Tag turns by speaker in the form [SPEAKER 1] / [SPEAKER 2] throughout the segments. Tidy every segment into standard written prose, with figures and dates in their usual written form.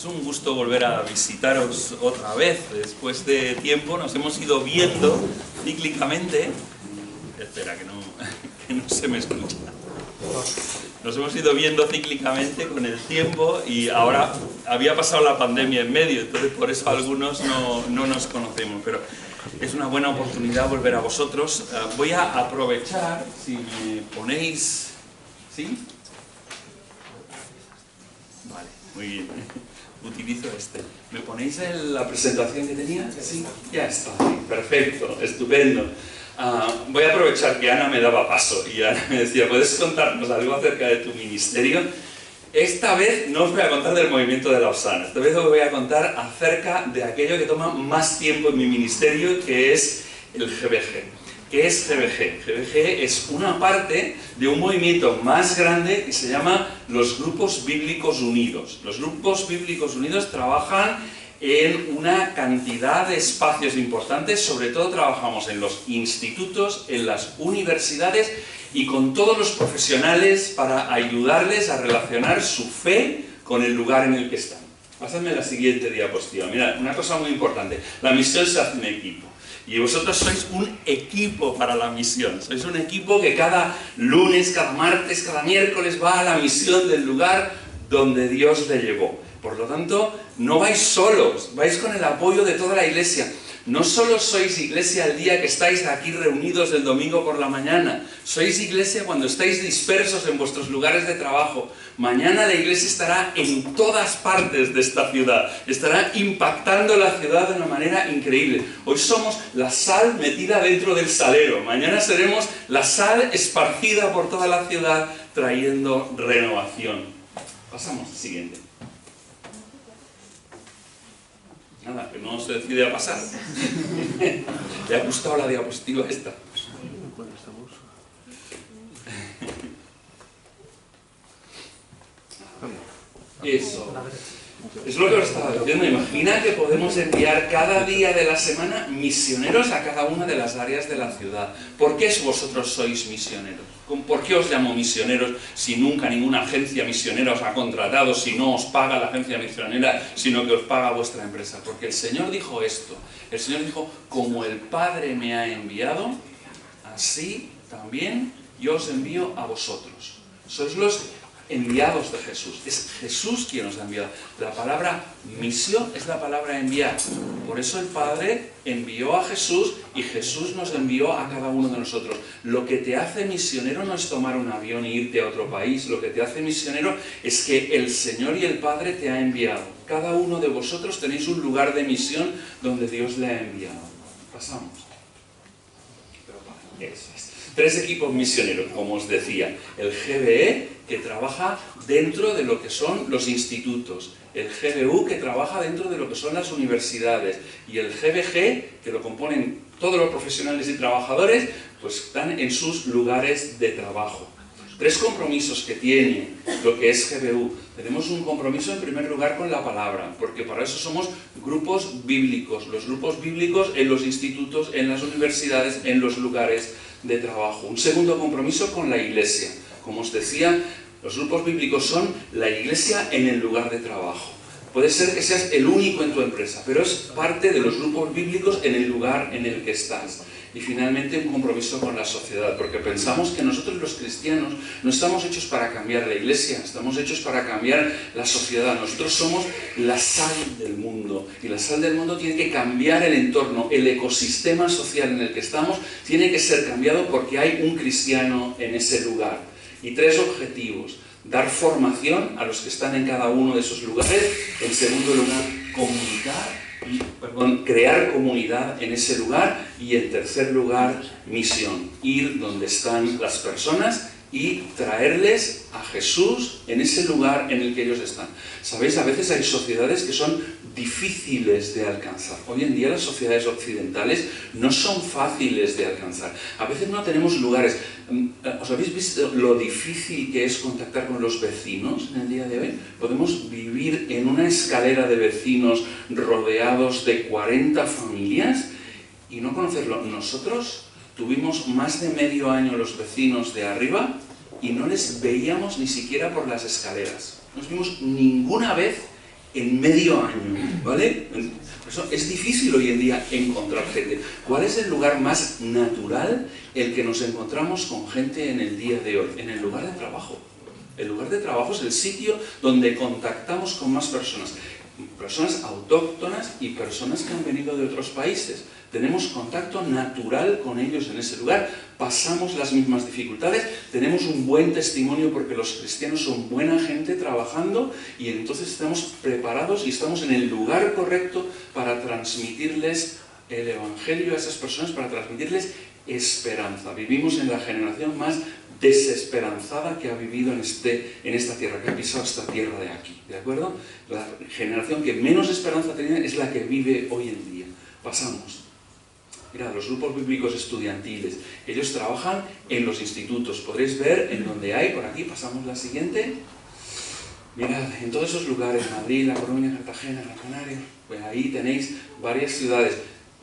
[SPEAKER 1] Es un gusto volver a visitaros otra vez. Después de tiempo nos hemos ido viendo cíclicamente. Espera, que no se me escucha. Nos hemos ido viendo cíclicamente con el tiempo y ahora había pasado la pandemia en medio, entonces por eso algunos no nos conocemos, pero es una buena oportunidad volver a vosotros. Voy a aprovechar, si me ponéis... ¿Sí? Vale, muy bien. Utilizo este. ¿Me ponéis la presentación que tenía? Sí, ya está. Perfecto, estupendo. Voy a aprovechar que Ana me daba paso y Ana me decía, ¿puedes contarnos algo acerca de tu ministerio? Esta vez no os voy a contar del movimiento de la Osana, esta vez os voy a contar acerca de aquello que toma más tiempo en mi ministerio, que es el GBG. ¿Qué es GBG? GBG es una parte de un movimiento más grande que se llama los Grupos Bíblicos Unidos. Los Grupos Bíblicos Unidos trabajan en una cantidad de espacios importantes, sobre todo trabajamos en los institutos, en las universidades y con todos los profesionales para ayudarles a relacionar su fe con el lugar en el que están. Pásadme la siguiente diapositiva. Mirad, una cosa muy importante, la misión se hace en equipo. Y vosotros sois un equipo para la misión. Sois un equipo que cada lunes, cada martes, cada miércoles va a la misión del lugar donde Dios le llevó. Por lo tanto, no vais solos, vais con el apoyo de toda la iglesia. No solo sois iglesia el día que estáis aquí reunidos el domingo por la mañana, sois iglesia cuando estáis dispersos en vuestros lugares de trabajo. Mañana la iglesia estará en todas partes de esta ciudad, estará impactando la ciudad de una manera increíble. Hoy somos la sal metida dentro del salero, mañana seremos la sal esparcida por toda la ciudad trayendo renovación. Pasamos al siguiente. Nada, que no se decide a pasar. ¿Le ha gustado la diapositiva esta? Eso. Es lo que os estaba diciendo. Imagina que podemos enviar cada día de la semana misioneros a cada una de las áreas de la ciudad. ¿Por qué vosotros sois misioneros? ¿Por qué os llamo misioneros si nunca ninguna agencia misionera os ha contratado, si no os paga la agencia misionera, sino que os paga vuestra empresa? Porque el Señor dijo esto. El Señor dijo, como el Padre me ha enviado, así también yo os envío a vosotros. Sois los enviados de Jesús. Es Jesús quien nos ha enviado. La palabra misión es la palabra enviar. Por eso el Padre envió a Jesús y Jesús nos envió a cada uno de nosotros. Lo que te hace misionero no es tomar un avión e irte a otro país. Lo que te hace misionero es que el Señor y el Padre te ha enviado. Cada uno de vosotros tenéis un lugar de misión donde Dios le ha enviado. Pasamos. Eso es. 3 equipos misioneros, como os decía. El GBE, que trabaja dentro de lo que son los institutos. El GBU, que trabaja dentro de lo que son las universidades. Y el GBG, que lo componen todos los profesionales y trabajadores, pues están en sus lugares de trabajo. 3 compromisos que tiene lo que es GBU. Tenemos un compromiso en primer lugar con la palabra, porque para eso somos grupos bíblicos. Los grupos bíblicos en los institutos, en las universidades, en los lugares de trabajo. Un segundo compromiso con la iglesia. Como os decía, los grupos bíblicos son la iglesia en el lugar de trabajo. Puede ser que seas el único en tu empresa, pero es parte de los grupos bíblicos en el lugar en el que estás. Y finalmente un compromiso con la sociedad, porque pensamos que nosotros los cristianos no estamos hechos para cambiar la iglesia, estamos hechos para cambiar la sociedad. Nosotros somos la sal del mundo, y la sal del mundo tiene que cambiar el entorno, el ecosistema social en el que estamos tiene que ser cambiado porque hay un cristiano en ese lugar. Y 3 objetivos: dar formación a los que están en cada uno de esos lugares. En segundo lugar, crear comunidad en ese lugar. Y en tercer lugar, misión. Ir donde están las personas y traerles a Jesús en ese lugar en el que ellos están. ¿Sabéis? A veces hay sociedades que son difíciles de alcanzar. Hoy en día las sociedades occidentales no son fáciles de alcanzar. A veces no tenemos lugares. ¿Os habéis visto lo difícil que es contactar con los vecinos en el día de hoy? Podemos vivir en una escalera de vecinos rodeados de 40 familias y no conocerlo. Nosotros tuvimos más de medio año los vecinos de arriba y no les veíamos ni siquiera por las escaleras. No los vimos ninguna vez en medio año, ¿vale? Por eso es difícil hoy en día encontrar gente. ¿Cuál es el lugar más natural el que nos encontramos con gente en el día de hoy? En el lugar de trabajo. El lugar de trabajo es el sitio donde contactamos con más personas. Personas autóctonas y personas que han venido de otros países. Tenemos contacto natural con ellos en ese lugar, pasamos las mismas dificultades, tenemos un buen testimonio porque los cristianos son buena gente trabajando y entonces estamos preparados y estamos en el lugar correcto para transmitirles el Evangelio a esas personas, para transmitirles esperanza. Vivimos en la generación más desesperanzada que ha vivido en esta tierra, que ha pisado esta tierra de aquí, ¿de acuerdo? La generación que menos esperanza tenía es la que vive hoy en día. Pasamos. Mirad, los grupos bíblicos estudiantiles, ellos trabajan en los institutos. Podréis ver en donde hay, por aquí, pasamos la siguiente. Mirad, en todos esos lugares, Madrid, La Coruña, Cartagena, Gran Canaria, pues ahí tenéis varias ciudades.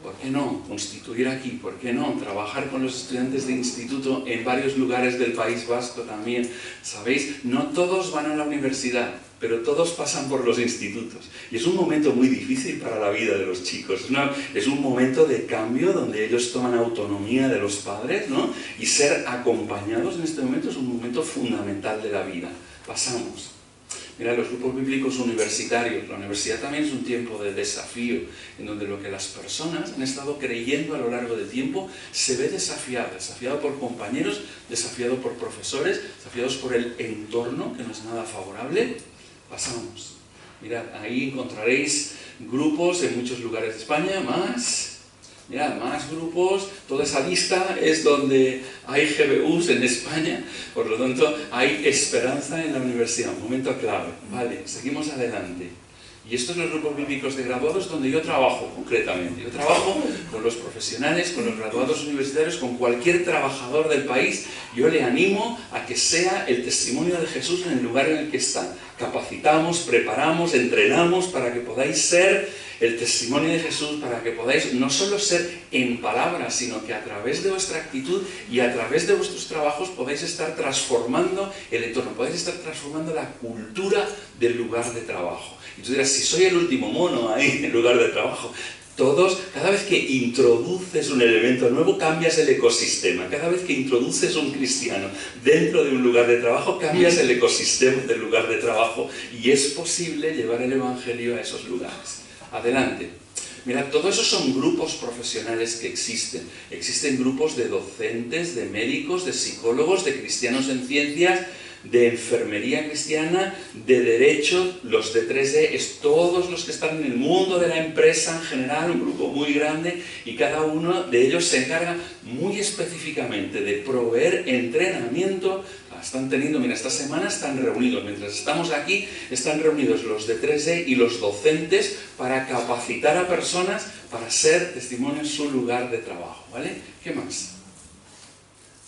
[SPEAKER 1] ¿Por qué no constituir aquí? ¿Por qué no trabajar con los estudiantes de instituto en varios lugares del País Vasco también? ¿Sabéis? No todos van a la universidad, pero todos pasan por los institutos. Y es un momento muy difícil para la vida de los chicos. Es un momento de cambio donde ellos toman autonomía de los padres, ¿no? Y ser acompañados en este momento es un momento fundamental de la vida. Pasamos. Mira, los grupos bíblicos universitarios, la universidad también es un tiempo de desafío, en donde lo que las personas han estado creyendo a lo largo del tiempo se ve desafiado por compañeros, desafiado por profesores, desafiados por el entorno, que no es nada favorable. Pasamos. Mirad, ahí encontraréis grupos en muchos lugares de España, mirad, más grupos, toda esa lista es donde hay GBUs en España, por lo tanto hay esperanza en la universidad, un momento clave. Vale, seguimos adelante. Y estos son los grupos bíblicos de graduados donde yo trabajo concretamente. Yo trabajo con los profesionales, con los graduados universitarios, con cualquier trabajador del país. Yo le animo a que sea el testimonio de Jesús en el lugar en el que está. Capacitamos, preparamos, entrenamos para que podáis ser el testimonio de Jesús, para que podáis no solo ser en palabras, sino que a través de vuestra actitud y a través de vuestros trabajos podáis estar transformando el entorno, podáis estar transformando la cultura del lugar de trabajo. Y tú dirás, si soy el último mono ahí en el lugar de trabajo, cada vez que introduces un elemento nuevo, cambias el ecosistema. Cada vez que introduces un cristiano dentro de un lugar de trabajo, cambias el ecosistema del lugar de trabajo y es posible llevar el Evangelio a esos lugares. Adelante. Mirad, todos esos son grupos profesionales que existen. Existen grupos de docentes, de médicos, de psicólogos, de cristianos en ciencias, de enfermería cristiana, de derecho. Los de 3E es todos los que están en el mundo de la empresa en general, un grupo muy grande, y cada uno de ellos se encarga muy específicamente de proveer entrenamiento. Están teniendo, mira, esta semana están reunidos, mientras estamos aquí, están reunidos los de 3E y los docentes para capacitar a personas para ser testimonio en su lugar de trabajo, ¿vale? ¿Qué más?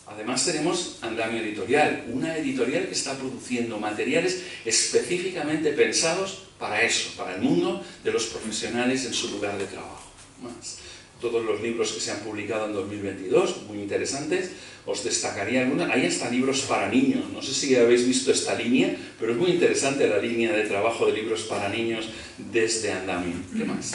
[SPEAKER 1] Además tenemos Andamio Editorial, una editorial que está produciendo materiales específicamente pensados para eso, para el mundo de los profesionales en su lugar de trabajo. Más. Todos los libros que se han publicado en 2022, muy interesantes, os destacaría algunos. Hay hasta libros para niños, no sé si habéis visto esta línea, pero es muy interesante la línea de trabajo de libros para niños desde Andamio. ¿Qué más?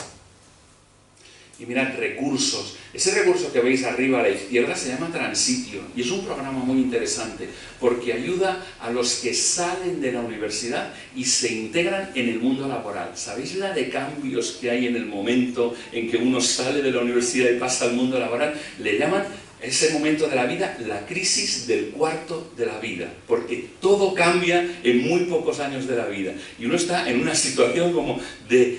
[SPEAKER 1] Y mirad, recursos. Ese recurso que veis arriba a la izquierda se llama Transitio y es un programa muy interesante porque ayuda a los que salen de la universidad y se integran en el mundo laboral. ¿Sabéis la de cambios que hay en el momento en que uno sale de la universidad y pasa al mundo laboral? Le llaman ese momento de la vida la crisis del cuarto de la vida, porque todo cambia en muy pocos años de la vida y uno está en una situación como de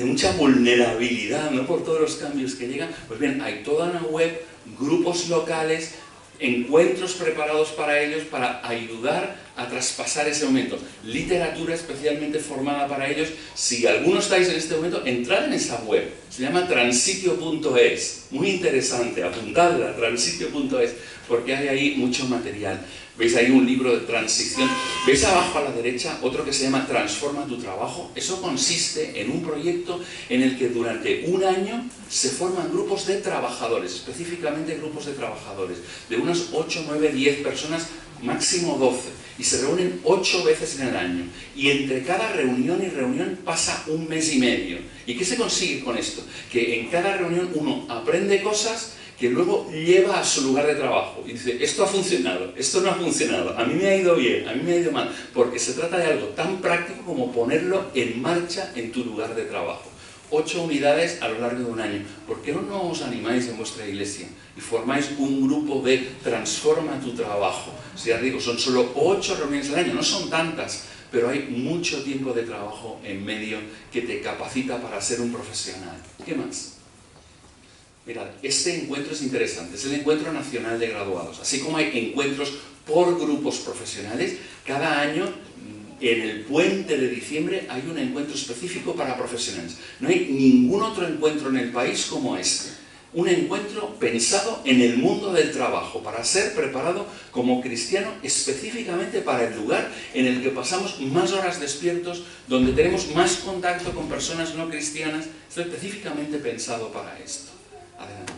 [SPEAKER 1] mucha vulnerabilidad, ¿no? Por todos los cambios que llegan. Pues bien, hay toda una web, grupos locales, encuentros preparados para ellos para ayudar a traspasar ese momento. Literatura especialmente formada para ellos. Si alguno estáis en este momento, entrad en esa web. Se llama transitio.es. Muy interesante, apuntadla, transitio.es, porque hay ahí mucho material. ¿Veis ahí un libro de transición? ¿Veis abajo a la derecha otro que se llama Transforma tu trabajo? Eso consiste en un proyecto en el que durante un año se forman grupos de trabajadores, específicamente grupos de trabajadores, de unos 8, 9, 10 personas máximo 12, y se reúnen 8 veces en el año, y entre cada reunión y reunión pasa un mes y medio. ¿Y qué se consigue con esto? Que en cada reunión uno aprende cosas que luego lleva a su lugar de trabajo y dice, esto ha funcionado, esto no ha funcionado, a mí me ha ido bien, a mí me ha ido mal, porque se trata de algo tan práctico como ponerlo en marcha en tu lugar de trabajo. 8 unidades a lo largo de un año. ¿Por qué no os animáis en vuestra iglesia y formáis un grupo de transforma tu trabajo? O sea, ya digo, son solo 8 reuniones al año, no son tantas, pero hay mucho tiempo de trabajo en medio que te capacita para ser un profesional. ¿Qué más? Mirad, este encuentro es interesante, es el Encuentro Nacional de Graduados. Así como hay encuentros por grupos profesionales, cada año en el puente de diciembre hay un encuentro específico para profesionales. No hay ningún otro encuentro en el país como este. Un encuentro pensado en el mundo del trabajo, para ser preparado como cristiano específicamente para el lugar en el que pasamos más horas despiertos, donde tenemos más contacto con personas no cristianas. Está específicamente pensado para esto. Adelante.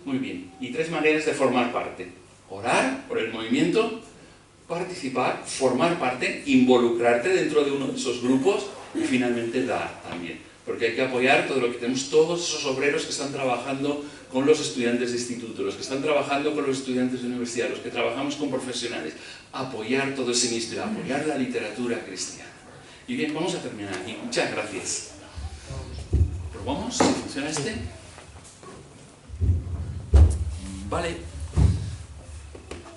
[SPEAKER 1] Muy bien. Y 3 maneras de formar parte. Orar por el movimiento, participar, formar parte, involucrarte dentro de uno de esos grupos y finalmente dar también. Porque hay que apoyar todo lo que tenemos, todos esos obreros que están trabajando con los estudiantes de instituto, los que están trabajando con los estudiantes de universidad, los que trabajamos con profesionales. Apoyar todo ese ministerio, apoyar la literatura cristiana. Y bien, vamos a terminar aquí. Muchas gracias. ¿Probamos? ¿Si funciona este? Vale.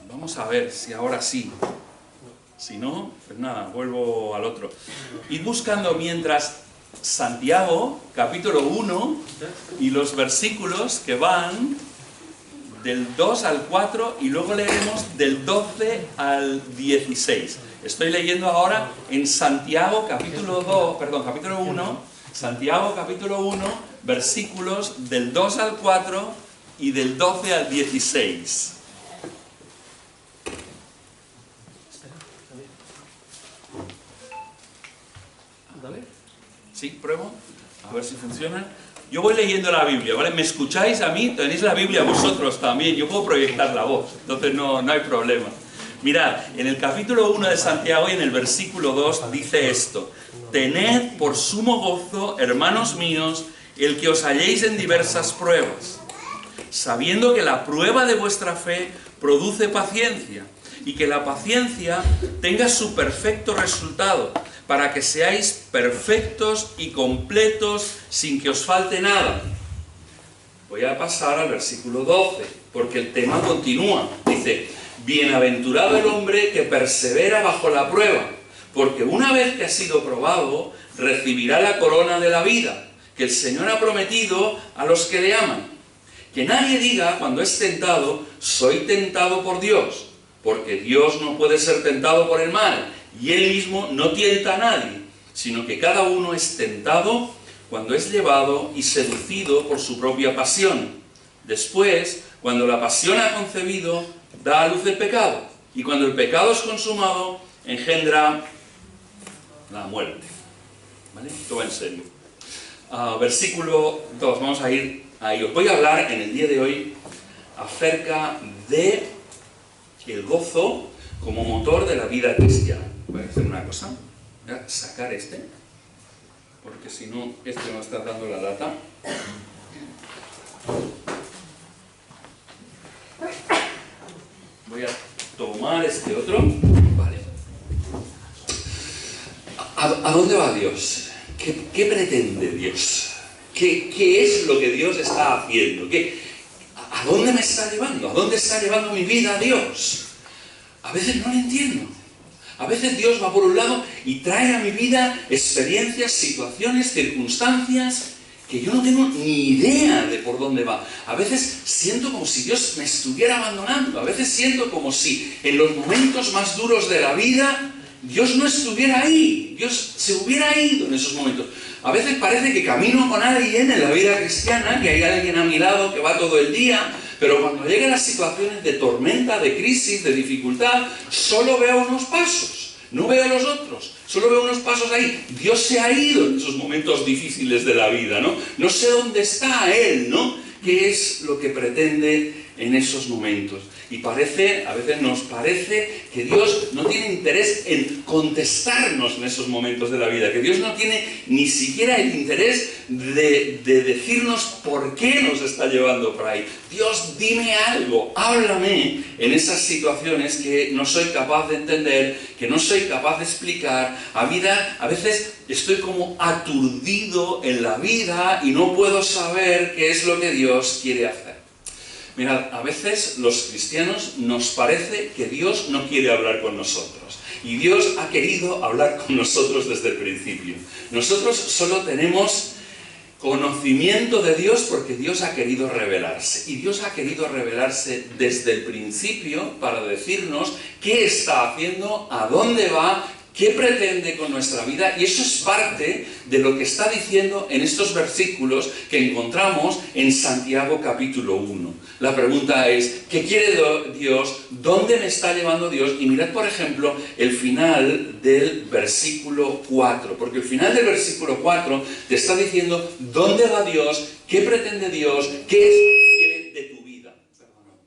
[SPEAKER 1] Vamos a ver si ahora sí. Si no, pues nada, vuelvo al otro. Id buscando mientras Santiago, capítulo 1, y los versículos que van del 2 al 4 y luego leeremos del 12 al 16. Estoy leyendo ahora en Santiago, capítulo 1, Santiago, capítulo 1, versículos del 2 al 4 y del 12 al 16. ¿Sí? ¿Pruebo? A ver si funciona. Yo voy leyendo la Biblia, ¿vale? ¿Me escucháis a mí? Tenéis la Biblia vosotros también. Yo puedo proyectar la voz, entonces no hay problema. Mirad, en el capítulo 1 de Santiago y en el versículo 2 dice esto: tened por sumo gozo, hermanos míos, el que os halléis en diversas pruebas, sabiendo que la prueba de vuestra fe produce paciencia, y que la paciencia tenga su perfecto resultado, para que seáis perfectos y completos sin que os falte nada. Voy a pasar al versículo 12, porque el tema continúa. Dice, bienaventurado el hombre que persevera bajo la prueba, porque una vez que ha sido probado, recibirá la corona de la vida, que el Señor ha prometido a los que le aman. Que nadie diga cuando es tentado, soy tentado por Dios, porque Dios no puede ser tentado por el mal, y Él mismo no tienta a nadie, sino que cada uno es tentado cuando es llevado y seducido por su propia pasión. Después, cuando la pasión ha concebido, da a luz el pecado, y cuando el pecado es consumado, engendra la muerte. ¿Vale? Esto va en serio. Versículo 2, vamos a ir ahí. Os voy a hablar en el día de hoy acerca de el gozo como motor de la vida cristiana. Voy a hacer una cosa, voy a sacar este, porque si no, este me está dando la lata. Voy a tomar este otro. Vale. ¿A dónde va Dios? ¿Qué pretende Dios? ¿Qué es lo que Dios está haciendo? ¿A dónde me está llevando? ¿A dónde está llevando mi vida Dios? A veces no lo entiendo. A veces Dios va por un lado y trae a mi vida experiencias, situaciones, circunstancias que yo no tengo ni idea de por dónde va. A veces siento como si Dios me estuviera abandonando. A veces siento como si en los momentos más duros de la vida Dios no estuviera ahí. Dios se hubiera ido en esos momentos. A veces parece que camino con alguien en la vida cristiana, que hay alguien a mi lado que va todo el día, pero cuando llegan las situaciones de tormenta, de crisis, de dificultad, solo veo unos pasos, no veo los otros, solo veo unos pasos ahí. Dios se ha ido en esos momentos difíciles de la vida, ¿no? No sé dónde está Él, ¿no? ¿Qué es lo que pretende en esos momentos. Y a veces nos parece que Dios no tiene interés en contestarnos en esos momentos de la vida, que Dios no tiene ni siquiera el interés de decirnos por qué nos está llevando por ahí. Dios, dime algo, háblame en esas situaciones que no soy capaz de entender, que no soy capaz de explicar. A veces estoy como aturdido en la vida y no puedo saber qué es lo que Dios quiere hacer. Mirad, a veces los cristianos nos parece que Dios no quiere hablar con nosotros. Y Dios ha querido hablar con nosotros desde el principio. Nosotros solo tenemos conocimiento de Dios porque Dios ha querido revelarse. Y Dios ha querido revelarse desde el principio para decirnos qué está haciendo, a dónde va, qué pretende con nuestra vida, y eso es parte de lo que está diciendo en estos versículos que encontramos en Santiago capítulo 1. La pregunta es, ¿qué quiere Dios? ¿Dónde me está llevando Dios? Y mirad, por ejemplo, el final del versículo 4, porque el final del versículo 4 te está diciendo dónde va Dios, qué pretende Dios, qué es lo que quiere de tu vida. Perdona,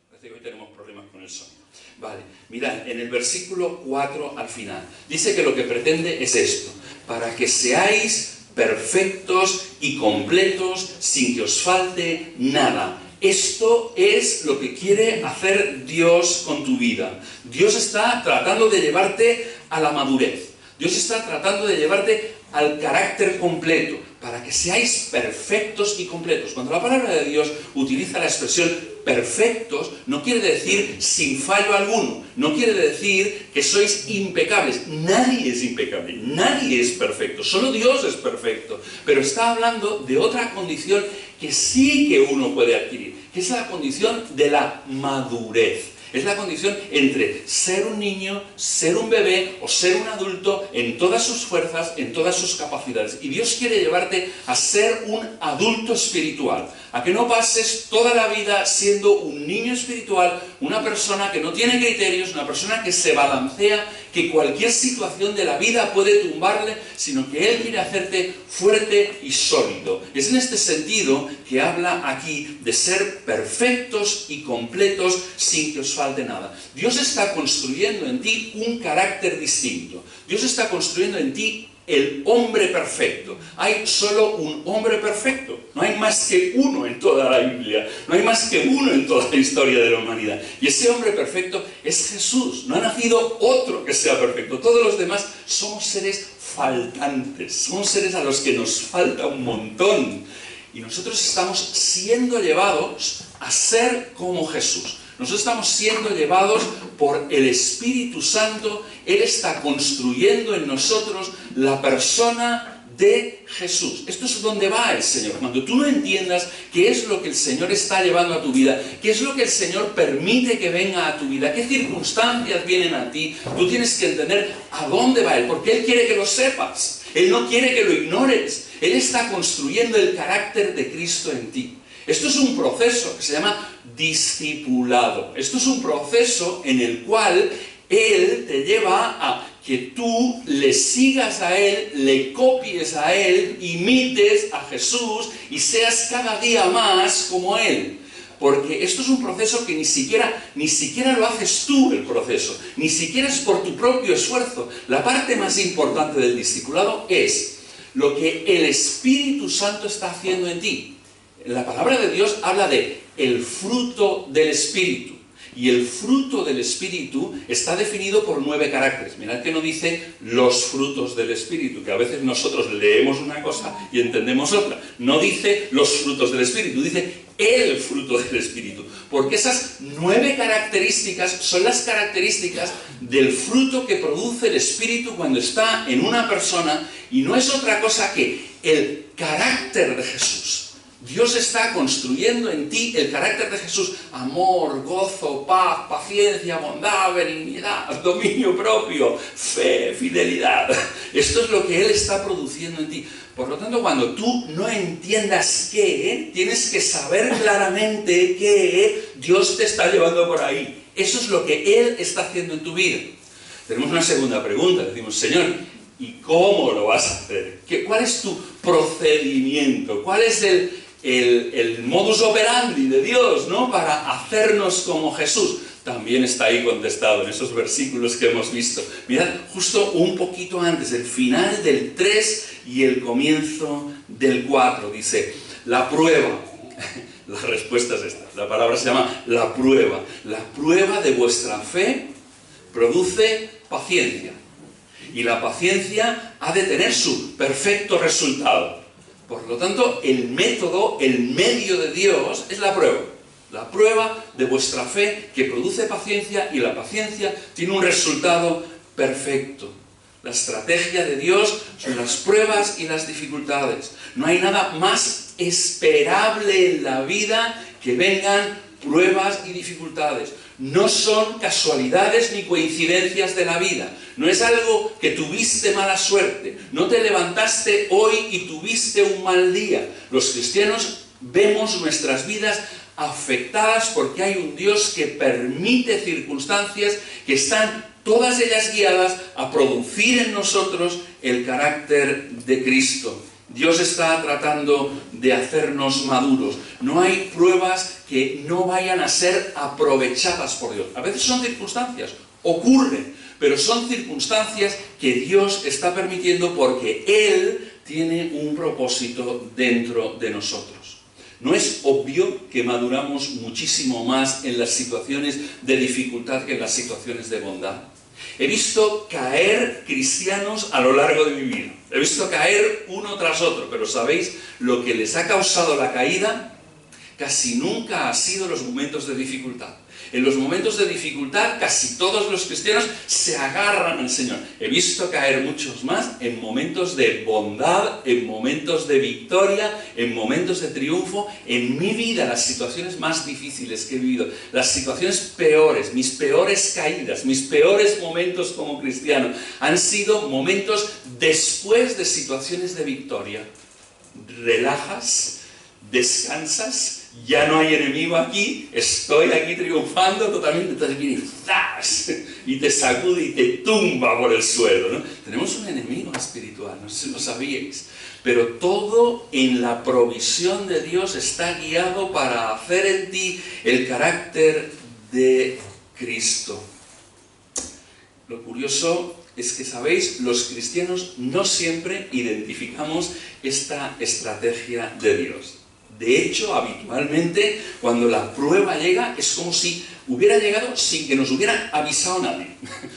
[SPEAKER 1] parece que hoy tenemos problemas con el sonido. Vale, mirad, en el versículo 4 al final, dice que lo que pretende es esto: para que seáis perfectos y completos sin que os falte nada. Esto es lo que quiere hacer Dios con tu vida. Dios está tratando de llevarte a la madurez. Dios está tratando de llevarte al carácter completo, para que seáis perfectos y completos. Cuando la palabra de Dios utiliza la expresión perfectos, no quiere decir sin fallo alguno, no quiere decir que sois impecables. Nadie es impecable, nadie es perfecto, solo Dios es perfecto. Pero está hablando de otra condición que sí que uno puede adquirir, que es la condición de la madurez. Es la condición entre ser un niño, ser un bebé o ser un adulto en todas sus fuerzas, en todas sus capacidades. Y Dios quiere llevarte a ser un adulto espiritual, a que no pases toda la vida siendo un niño espiritual, una persona que no tiene criterios, una persona que se balancea, que cualquier situación de la vida puede tumbarle, sino que Él quiere hacerte fuerte y sólido. Es en este sentido que habla aquí de ser perfectos y completos sin que os falte nada. Dios está construyendo en ti un carácter distinto. Dios está construyendo en ti el hombre perfecto. Hay solo un hombre perfecto. No hay más que uno en toda la Biblia. No hay más que uno en toda la historia de la humanidad. Y ese hombre perfecto es Jesús. No ha nacido otro que sea perfecto. Todos los demás somos seres faltantes. Somos seres a los que nos falta un montón. Y nosotros estamos siendo llevados a ser como Jesús. Nosotros estamos siendo llevados por el Espíritu Santo. Él está construyendo en nosotros la persona de Jesús. Esto es donde va el Señor. Cuando tú no entiendas qué es lo que el Señor está llevando a tu vida, qué es lo que el Señor permite que venga a tu vida, qué circunstancias vienen a ti, tú tienes que entender a dónde va Él, porque Él quiere que lo sepas. Él no quiere que lo ignores. Él está construyendo el carácter de Cristo en ti. Esto es un proceso que se llama discipulado. Esto es un proceso en el cual Él te lleva a que tú le sigas a Él, le copies a Él, imites a Jesús y seas cada día más como Él. Porque esto es un proceso que ni siquiera lo haces tú, el proceso. Ni siquiera es por tu propio esfuerzo. La parte más importante del discipulado es lo que el Espíritu Santo está haciendo en ti. La palabra de Dios habla de el fruto del Espíritu. Y el fruto del Espíritu está definido por 9 caracteres. Mirad que no dice los frutos del Espíritu, que a veces nosotros leemos una cosa y entendemos otra. No dice los frutos del Espíritu, dice el fruto del Espíritu. Porque esas 9 características son las características del fruto que produce el Espíritu cuando está en una persona, y no es otra cosa que el carácter de Jesús. Dios está construyendo en ti el carácter de Jesús: amor, gozo, paz, paciencia, bondad, benignidad, dominio propio, fe, fidelidad. Esto es lo que Él está produciendo en ti. Por lo tanto, cuando tú no entiendas qué, tienes que saber claramente que Dios te está llevando por ahí. Eso es lo que Él está haciendo en tu vida. Tenemos una segunda pregunta. Decimos: Señor, ¿y cómo lo vas a hacer? ¿Cuál es tu procedimiento? ¿Cuál es el modus operandi de Dios, ¿no? Para hacernos como Jesús. También está ahí contestado en esos versículos que hemos visto. Mirad, justo un poquito antes, el final del 3 y el comienzo del 4, dice, la prueba. La respuesta es esta, la palabra se llama la prueba. La prueba de vuestra fe produce paciencia. Y la paciencia ha de tener su perfecto resultado. Por lo tanto, el método, el medio de Dios es la prueba. La prueba de vuestra fe que produce paciencia, y la paciencia tiene un resultado perfecto. La estrategia de Dios son las pruebas y las dificultades. No hay nada más esperable en la vida que vengan pruebas y dificultades. No son casualidades ni coincidencias de la vida. No es algo que tuviste mala suerte. No te levantaste hoy y tuviste un mal día. Los cristianos vemos nuestras vidas afectadas porque hay un Dios que permite circunstancias que están todas ellas guiadas a producir en nosotros el carácter de Cristo. Dios está tratando de hacernos maduros. No hay pruebas que no vayan a ser aprovechadas por Dios. A veces son circunstancias, ocurren, pero son circunstancias que Dios está permitiendo porque Él tiene un propósito dentro de nosotros. ¿No es obvio que maduramos muchísimo más en las situaciones de dificultad que en las situaciones de bondad? He visto caer cristianos a lo largo de mi vida. He visto caer uno tras otro, pero ¿sabéis lo que les ha causado la caída? Casi nunca ha sido los momentos de dificultad. En los momentos de dificultad, casi todos los cristianos se agarran al Señor. He visto caer muchos más en momentos de bondad, en momentos de victoria, en momentos de triunfo. En mi vida, las situaciones más difíciles que he vivido, las situaciones peores, mis peores caídas, mis peores momentos como cristiano, han sido momentos después de situaciones de victoria. Relajas, descansas. Ya no hay enemigo aquí, estoy aquí triunfando totalmente, entonces viene ¡zas! Y te sacude y te tumba por el suelo, ¿no? Tenemos un enemigo espiritual, no sé si lo sabíais, pero todo en la provisión de Dios está guiado para hacer en ti el carácter de Cristo. Lo curioso es que, ¿sabéis? Los cristianos no siempre identificamos esta estrategia de Dios. De hecho, habitualmente, cuando la prueba llega, es como si hubiera llegado sin que nos hubiera avisado nadie.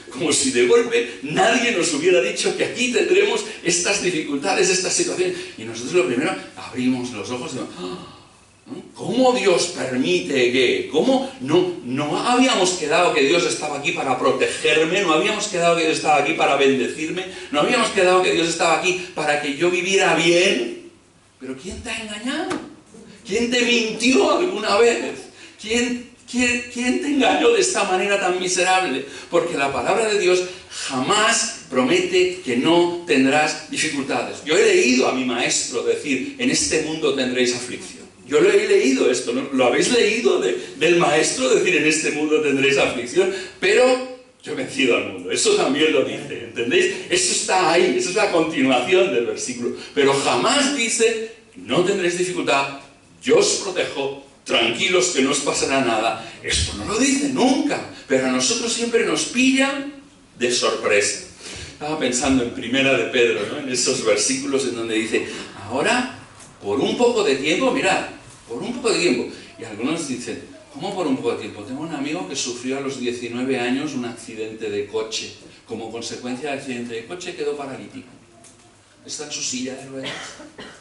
[SPEAKER 1] Como si de golpe nadie nos hubiera dicho que aquí tendremos estas dificultades, estas situaciones. Y nosotros lo primero, abrimos los ojos y decimos, ¿cómo Dios permite que? ¿Cómo? No habíamos quedado que Dios estaba aquí para protegerme, no habíamos quedado que Dios estaba aquí para bendecirme, no habíamos quedado que Dios estaba aquí para que yo viviera bien. ¿Pero quién te ha engañado? ¿Quién te mintió alguna vez? ¿Quién te engañó de esta manera tan miserable? Porque la palabra de Dios jamás promete que no tendrás dificultades. Yo he leído a mi maestro decir, en este mundo tendréis aflicción. Yo lo he leído esto, ¿no? ¿Lo habéis leído del maestro decir, en este mundo tendréis aflicción? Pero yo he vencido al mundo. Eso también lo dice, ¿entendéis? Eso está ahí, eso es la continuación del versículo. Pero jamás dice, no tendréis dificultad, yo os protejo, tranquilos que no os pasará nada. Esto no lo dice nunca, pero a nosotros siempre nos pilla de sorpresa. Estaba pensando en Primera de Pedro, ¿no? En esos versículos en donde dice, ahora, por un poco de tiempo, mirad, por un poco de tiempo. Y algunos dicen, ¿cómo por un poco de tiempo? Tengo un amigo que sufrió a los 19 años un accidente de coche. Como consecuencia del accidente de coche quedó paralítico. Está en su silla de ruedas.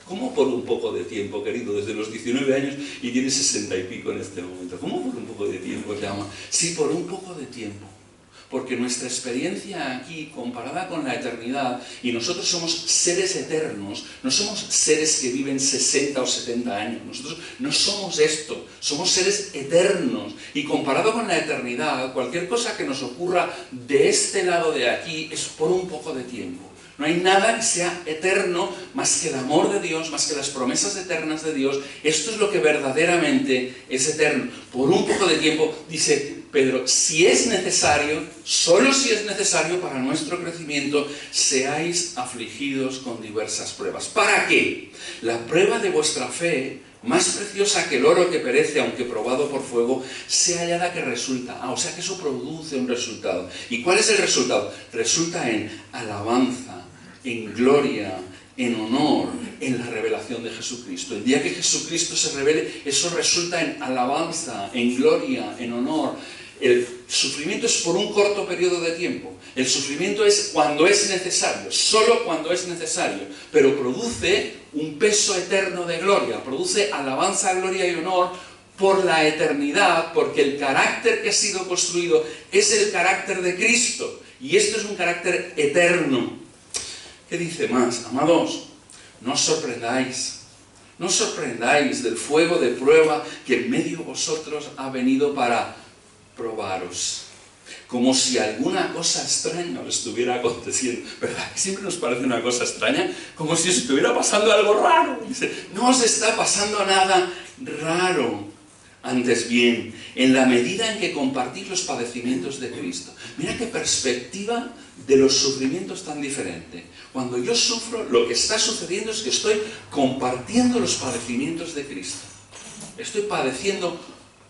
[SPEAKER 1] ¿Cómo por un poco de tiempo, querido? Desde los 19 años y tiene 60 y pico en este momento. ¿Cómo por un poco de tiempo se llama? Sí, por un poco de tiempo. Porque nuestra experiencia aquí, comparada con la eternidad, y nosotros somos seres eternos, no somos seres que viven 60 o 70 años, nosotros no somos esto, somos seres eternos, y comparado con la eternidad, cualquier cosa que nos ocurra de este lado de aquí es por un poco de tiempo. No hay nada que sea eterno más que el amor de Dios, más que las promesas eternas de Dios. Esto es lo que verdaderamente es eterno. Por un poco de tiempo, dice Pedro, si es necesario, solo si es necesario para nuestro crecimiento, seáis afligidos con diversas pruebas. ¿Para qué? La prueba de vuestra fe, más preciosa que el oro que perece, aunque probado por fuego, sea hallada que resulta. O sea que eso produce un resultado. ¿Y cuál es el resultado? Resulta en alabanza, en gloria, en honor, en la revelación de Jesucristo. El día que Jesucristo se revele, eso resulta en alabanza, en gloria, en honor. El sufrimiento es por un corto periodo de tiempo. El sufrimiento es cuando es necesario, solo cuando es necesario, pero produce un peso eterno de gloria, produce alabanza, gloria y honor por la eternidad, porque el carácter que ha sido construido es el carácter de Cristo, y esto es un carácter eterno. ¿Qué dice más? Amados, no os sorprendáis. No os sorprendáis del fuego de prueba que en medio de vosotros ha venido para probaros. Como si alguna cosa extraña os estuviera aconteciendo. ¿Verdad que siempre nos parece una cosa extraña? Como si os estuviera pasando algo raro. Dice, no os está pasando nada raro. Antes bien, en la medida en que compartís los padecimientos de Cristo. Mira qué perspectiva de los sufrimientos tan diferente. Cuando yo sufro, lo que está sucediendo es que estoy compartiendo los padecimientos de Cristo. Estoy padeciendo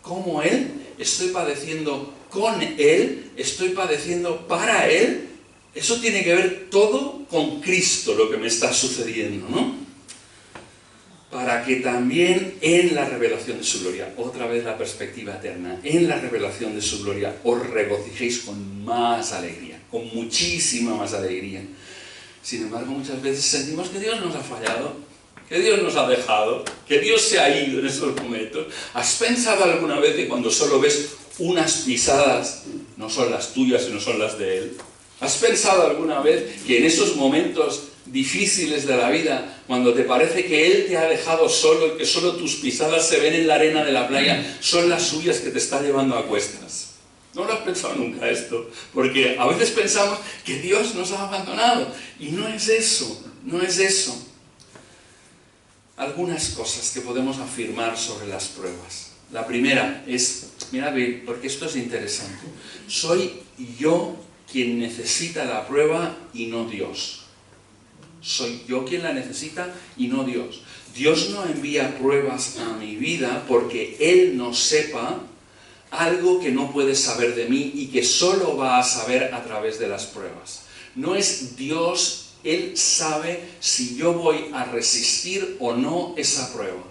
[SPEAKER 1] como Él, estoy padeciendo con Él, estoy padeciendo para Él. Eso tiene que ver todo con Cristo, lo que me está sucediendo, ¿no? Para que también en la revelación de su gloria, otra vez la perspectiva eterna, en la revelación de su gloria os regocijéis con más alegría, con muchísima más alegría. Sin embargo, muchas veces sentimos que Dios nos ha fallado, que Dios nos ha dejado, que Dios se ha ido en esos momentos. ¿Has pensado alguna vez que cuando solo ves unas pisadas no son las tuyas y no son las de Él? ¿Has pensado alguna vez que en esos momentos difíciles de la vida, cuando te parece que Él te ha dejado solo y que solo tus pisadas se ven en la arena de la playa, son las suyas que te está llevando a cuestas? ¿No lo has pensado nunca esto? Porque a veces pensamos que Dios nos ha abandonado y no es eso, no es eso. Algunas cosas que podemos afirmar sobre las pruebas. La primera es, mira bien, porque esto es interesante, soy yo quien necesita la prueba y no Dios. Soy yo quien la necesita y no Dios. Dios no envía pruebas a mi vida porque Él no sepa algo que no puede saber de mí y que solo va a saber a través de las pruebas. No es Dios, Él sabe si yo voy a resistir o no esa prueba.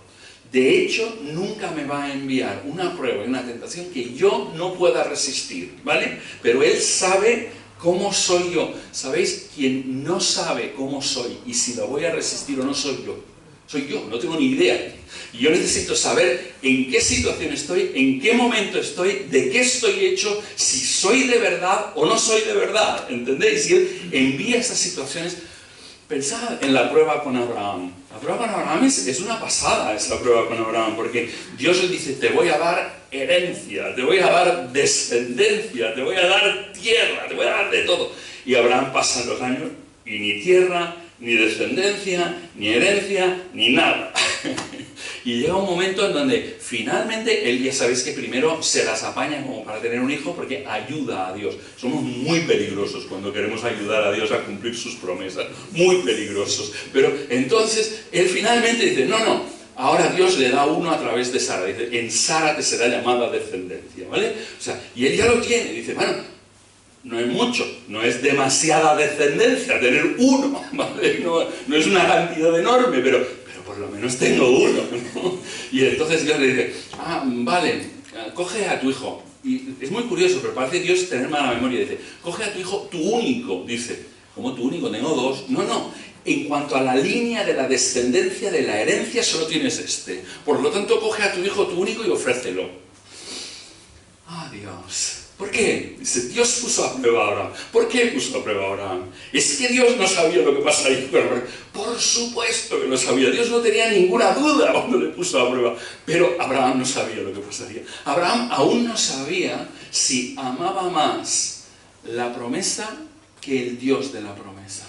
[SPEAKER 1] De hecho, nunca me va a enviar una prueba y una tentación que yo no pueda resistir, ¿vale? Pero Él sabe cómo soy yo. ¿Sabéis? Quien no sabe cómo soy y si lo voy a resistir o no soy yo. Soy yo, no tengo ni idea. Y yo necesito saber en qué situación estoy, en qué momento estoy, de qué estoy hecho, si soy de verdad o no soy de verdad. ¿Entendéis? Y Él envía esas situaciones. Pensad en la prueba con Abraham. La prueba con Abraham es una pasada, esa prueba con Abraham, porque Dios le dice, te voy a dar herencia, te voy a dar descendencia, te voy a dar tierra, te voy a dar de todo. Y Abraham pasa los años y ni tierra, ni descendencia, ni herencia, ni nada. Y llega un momento en donde finalmente él, ya sabéis que primero se las apaña como para tener un hijo porque ayuda a Dios. Somos muy peligrosos cuando queremos ayudar a Dios a cumplir sus promesas. Muy peligrosos. Pero entonces él finalmente dice, no, ahora Dios le da uno a través de Sara. Dice, en Sara te será llamada descendencia, ¿vale? O sea, y él ya lo tiene. Dice, bueno, no es mucho, no es demasiada descendencia tener uno, ¿vale? No es una cantidad enorme, pero por lo menos tengo uno, ¿no? Y entonces Dios le dice, vale, coge a tu hijo. Y es muy curioso, pero parece Dios tener mala memoria. Dice, coge a tu hijo, tu único. Dice, ¿cómo tu único? Tengo dos. No. En cuanto a la línea de la descendencia, de la herencia, solo tienes este. Por lo tanto, coge a tu hijo, tu único, y ofrécelo. Dios. ¿Por qué? Dice, Dios puso a prueba a Abraham. ¿Por qué puso a prueba a Abraham? ¿Es que Dios no sabía lo que pasaría con Abraham? Por supuesto que lo sabía. Dios no tenía ninguna duda cuando le puso a prueba. Pero Abraham no sabía lo que pasaría. Abraham aún no sabía si amaba más la promesa que el Dios de la promesa.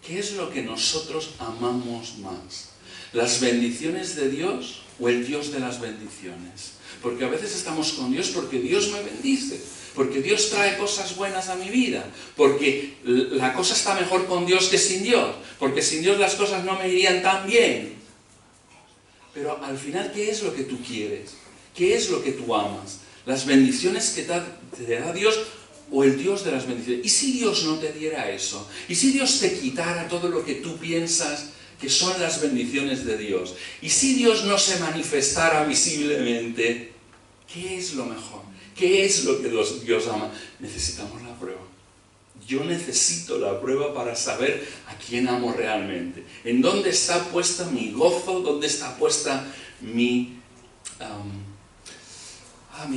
[SPEAKER 1] ¿Qué es lo que nosotros amamos más? ¿Las bendiciones de Dios o el Dios de las bendiciones? Porque a veces estamos con Dios porque Dios me bendice, porque Dios trae cosas buenas a mi vida, porque la cosa está mejor con Dios que sin Dios, porque sin Dios las cosas no me irían tan bien. Pero al final, ¿qué es lo que tú quieres? ¿Qué es lo que tú amas? ¿Las bendiciones que te da Dios o el Dios de las bendiciones? ¿Y si Dios no te diera eso? ¿Y si Dios te quitara todo lo que tú piensas que son las bendiciones de Dios? ¿Y si Dios no se manifestara visiblemente? ¿Qué es lo mejor? ¿Qué es lo que Dios ama? Necesitamos la prueba. Yo necesito la prueba para saber a quién amo realmente. ¿En dónde está puesta mi gozo? ¿Dónde está puesta mi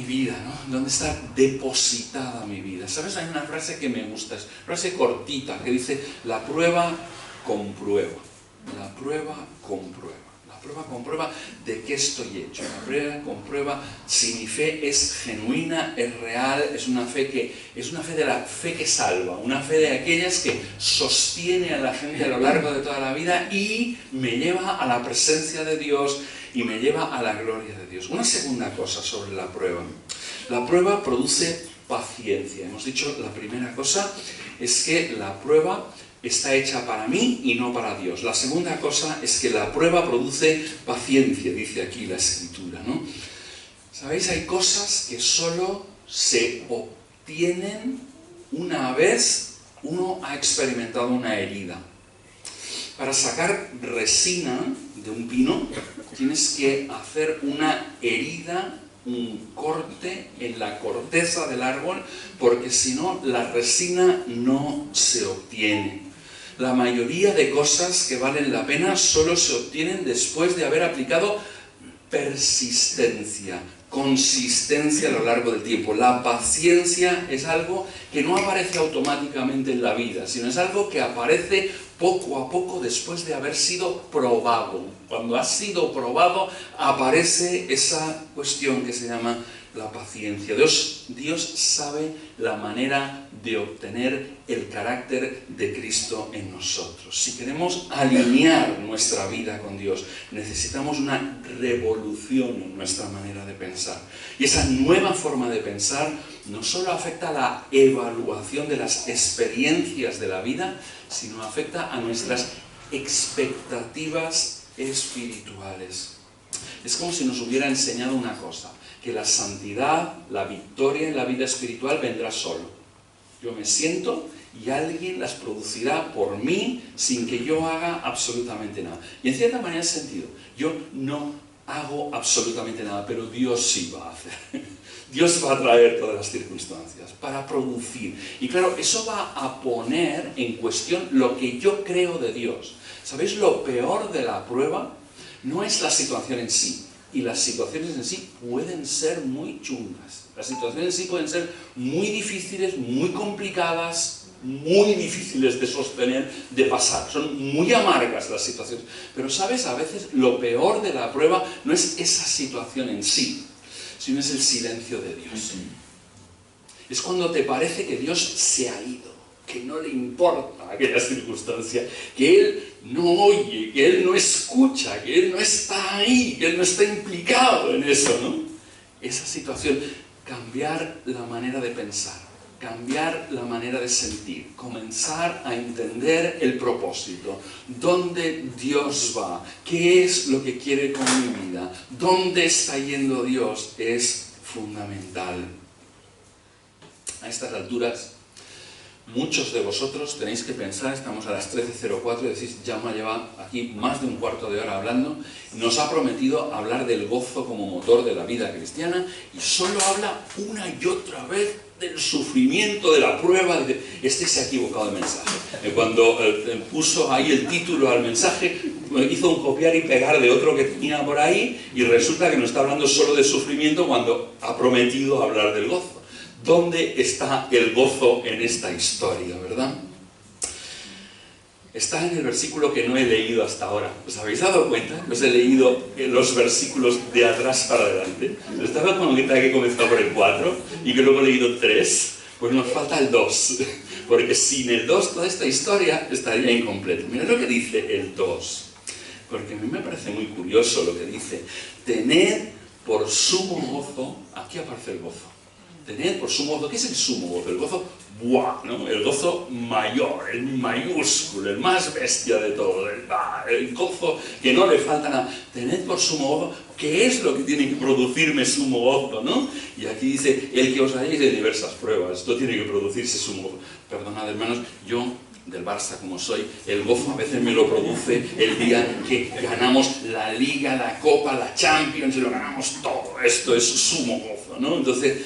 [SPEAKER 1] vida, ¿no? ¿Dónde está depositada mi vida? ¿Sabes? Hay una frase que me gusta, es una frase cortita, que dice: la prueba comprueba. La prueba comprueba. La prueba comprueba de qué estoy hecho. La prueba comprueba si mi fe es genuina, es real, es una fe de la fe que salva, una fe de aquellas que sostiene a la gente a lo largo de toda la vida y me lleva a la presencia de Dios y me lleva a la gloria de Dios. Una segunda cosa sobre la prueba. La prueba produce paciencia. Hemos dicho, la primera cosa es que la prueba está hecha para mí y no para Dios. La segunda cosa es que la prueba produce paciencia, dice aquí la Escritura, ¿no? ¿Sabéis? Hay cosas que solo se obtienen una vez uno ha experimentado una herida. Para sacar resina de un pino, tienes que hacer una herida, un corte en la corteza del árbol, porque si no, la resina no se obtiene. La mayoría de cosas que valen la pena solo se obtienen después de haber aplicado persistencia, consistencia a lo largo del tiempo. La paciencia es algo que no aparece automáticamente en la vida, sino es algo que aparece poco a poco después de haber sido probado. Cuando has sido probado, aparece esa cuestión que se llama la paciencia. Dios sabe la manera de obtener el carácter de Cristo en nosotros. Si queremos alinear nuestra vida con Dios, necesitamos una revolución en nuestra manera de pensar. Y esa nueva forma de pensar no solo afecta a la evaluación de las experiencias de la vida, sino afecta a nuestras expectativas espirituales. Es como si nos hubiera enseñado una cosa, que la santidad, la victoria en la vida espiritual vendrá solo. Yo me siento y alguien las producirá por mí sin que yo haga absolutamente nada. Y en cierta manera es sentido. Yo no hago absolutamente nada, pero Dios sí va a hacer. Dios va a traer todas las circunstancias para producir. Y claro, eso va a poner en cuestión lo que yo creo de Dios. ¿Sabéis? Lo peor de la prueba no es la situación en sí. Y las situaciones en sí pueden ser muy chungas. Las situaciones en sí pueden ser muy difíciles, muy complicadas, muy difíciles de sostener, de pasar. Son muy amargas las situaciones. Pero, ¿sabes? A veces lo peor de la prueba no es esa situación en sí, sino es el silencio de Dios. Es cuando te parece que Dios se ha ido, que no le importa aquella circunstancia, que Él no oye, que Él no escucha, que Él no está ahí, que Él no está implicado en eso, ¿no? Esa situación, cambiar la manera de pensar, cambiar la manera de sentir, comenzar a entender el propósito, dónde Dios va, qué es lo que quiere con mi vida, dónde está yendo Dios, es fundamental. A estas alturas, muchos de vosotros tenéis que pensar, estamos a las 13:04 y decís, Jaume lleva aquí más de un cuarto de hora hablando, nos ha prometido hablar del gozo como motor de la vida cristiana y solo habla una y otra vez del sufrimiento, de la prueba. Este se ha equivocado de mensaje. Cuando puso ahí el título al mensaje, hizo un copiar y pegar de otro que tenía por ahí y resulta que nos está hablando solo de sufrimiento cuando ha prometido hablar del gozo. ¿Dónde está el gozo en esta historia, verdad? Está en el versículo que no he leído hasta ahora. ¿Os habéis dado cuenta? Os he leído los versículos de atrás para adelante. ¿Os daba cuenta que he comenzado por el 4 y que luego he leído 3? Pues nos falta el 2. Porque sin el 2 toda esta historia estaría incompleta. Mirad lo que dice el 2. Porque a mí me parece muy curioso lo que dice. Tened por sumo gozo. Aquí aparece el gozo. Tened por sumo gozo. ¿Qué es el sumo gozo? El gozo ¡buah! ¿No? El gozo mayor, el mayúsculo, el más bestia de todo, el gozo que no le falta nada. Tened por sumo gozo, ¿qué es lo que tiene que producirme sumo gozo, no? Y aquí dice, el que os halléis de diversas pruebas, esto tiene que producirse sumo gozo. Perdonad, hermanos, yo, del Barça como soy, el gozo a veces me lo produce el día que ganamos la Liga, la Copa, la Champions, y lo ganamos todo. Esto es sumo gozo, ¿no? Entonces,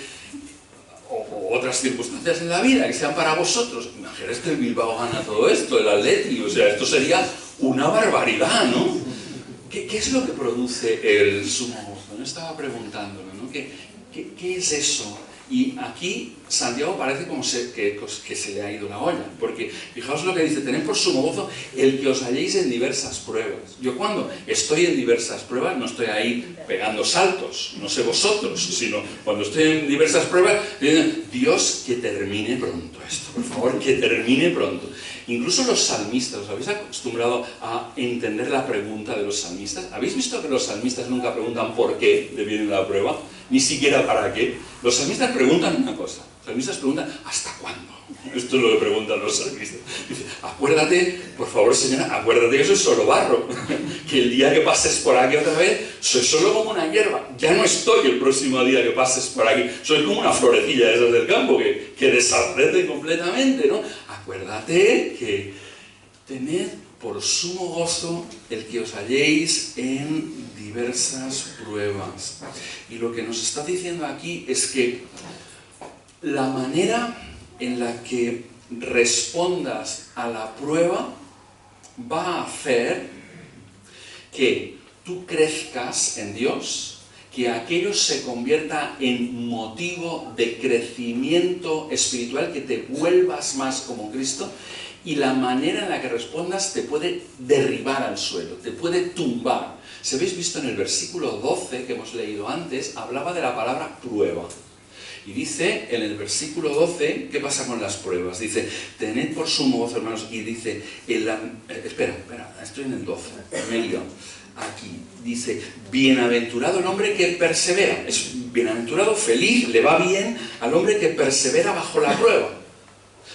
[SPEAKER 1] o otras circunstancias en la vida que sean para vosotros. Imaginaos que el Bilbao gana todo esto, el Atleti, o sea, esto sería una barbaridad, ¿no? ¿Qué es lo que produce el sumo gozo? No estaba preguntándolo, ¿no? ¿Qué es eso? Y aquí Santiago parece como que se le ha ido la olla, porque fijaos lo que dice, tened por sumo gozo el que os halléis en diversas pruebas. Yo cuando estoy en diversas pruebas no estoy ahí pegando saltos, no sé vosotros, sino cuando estoy en diversas pruebas, Dios, que termine pronto esto, por favor, que termine pronto. Incluso los salmistas, ¿os habéis acostumbrado a entender la pregunta de los salmistas? ¿Habéis visto que los salmistas nunca preguntan por qué le viene la prueba? Ni siquiera para qué. Los salmistas preguntan una cosa. Los salmistas preguntan, ¿hasta cuándo? Esto es lo que preguntan los salmistas. Dice, acuérdate, por favor, señora, acuérdate que soy solo barro. Que el día que pases por aquí otra vez, soy solo como una hierba. Ya no estoy el próximo día que pases por aquí. Soy como una florecilla de esas del campo que desaparece completamente, ¿no? Acuérdate que tened por sumo gozo el que os halléis en diversas pruebas. Y lo que nos está diciendo aquí es que la manera en la que respondas a la prueba va a hacer que tú crezcas en Dios, que aquello se convierta en motivo de crecimiento espiritual, que te vuelvas más como Cristo, y la manera en la que respondas te puede derribar al suelo, te puede tumbar. Si habéis visto en el versículo 12 que hemos leído antes, hablaba de la palabra prueba. Y dice en el versículo 12, ¿qué pasa con las pruebas? Dice, tened por sumo gozo, hermanos, y dice, espera, estoy en el 12, me he liado. Aquí dice, bienaventurado el hombre que persevera. Es bienaventurado, feliz, le va bien al hombre que persevera bajo la prueba.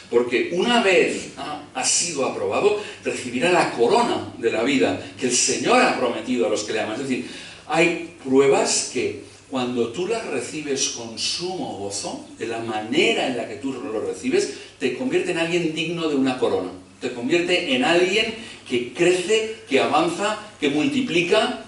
[SPEAKER 1] Porque una vez ha sido aprobado, recibirá la corona de la vida que el Señor ha prometido a los que le aman. Es decir, hay pruebas que cuando tú las recibes con sumo gozo, de la manera en la que tú lo recibes, te convierte en alguien digno de una corona. Te convierte en alguien que crece, que avanza, que multiplica.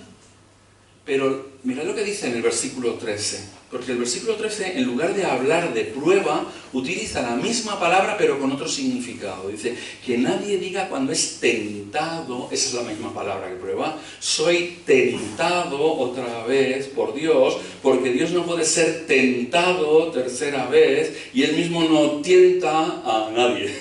[SPEAKER 1] Pero mirad lo que dice en el versículo 13. Porque el versículo 13, en lugar de hablar de prueba, utiliza la misma palabra pero con otro significado. Dice, que nadie diga cuando es tentado, esa es la misma palabra que prueba, soy tentado otra vez por Dios, porque Dios no puede ser tentado tercera vez y Él mismo no tienta a nadie.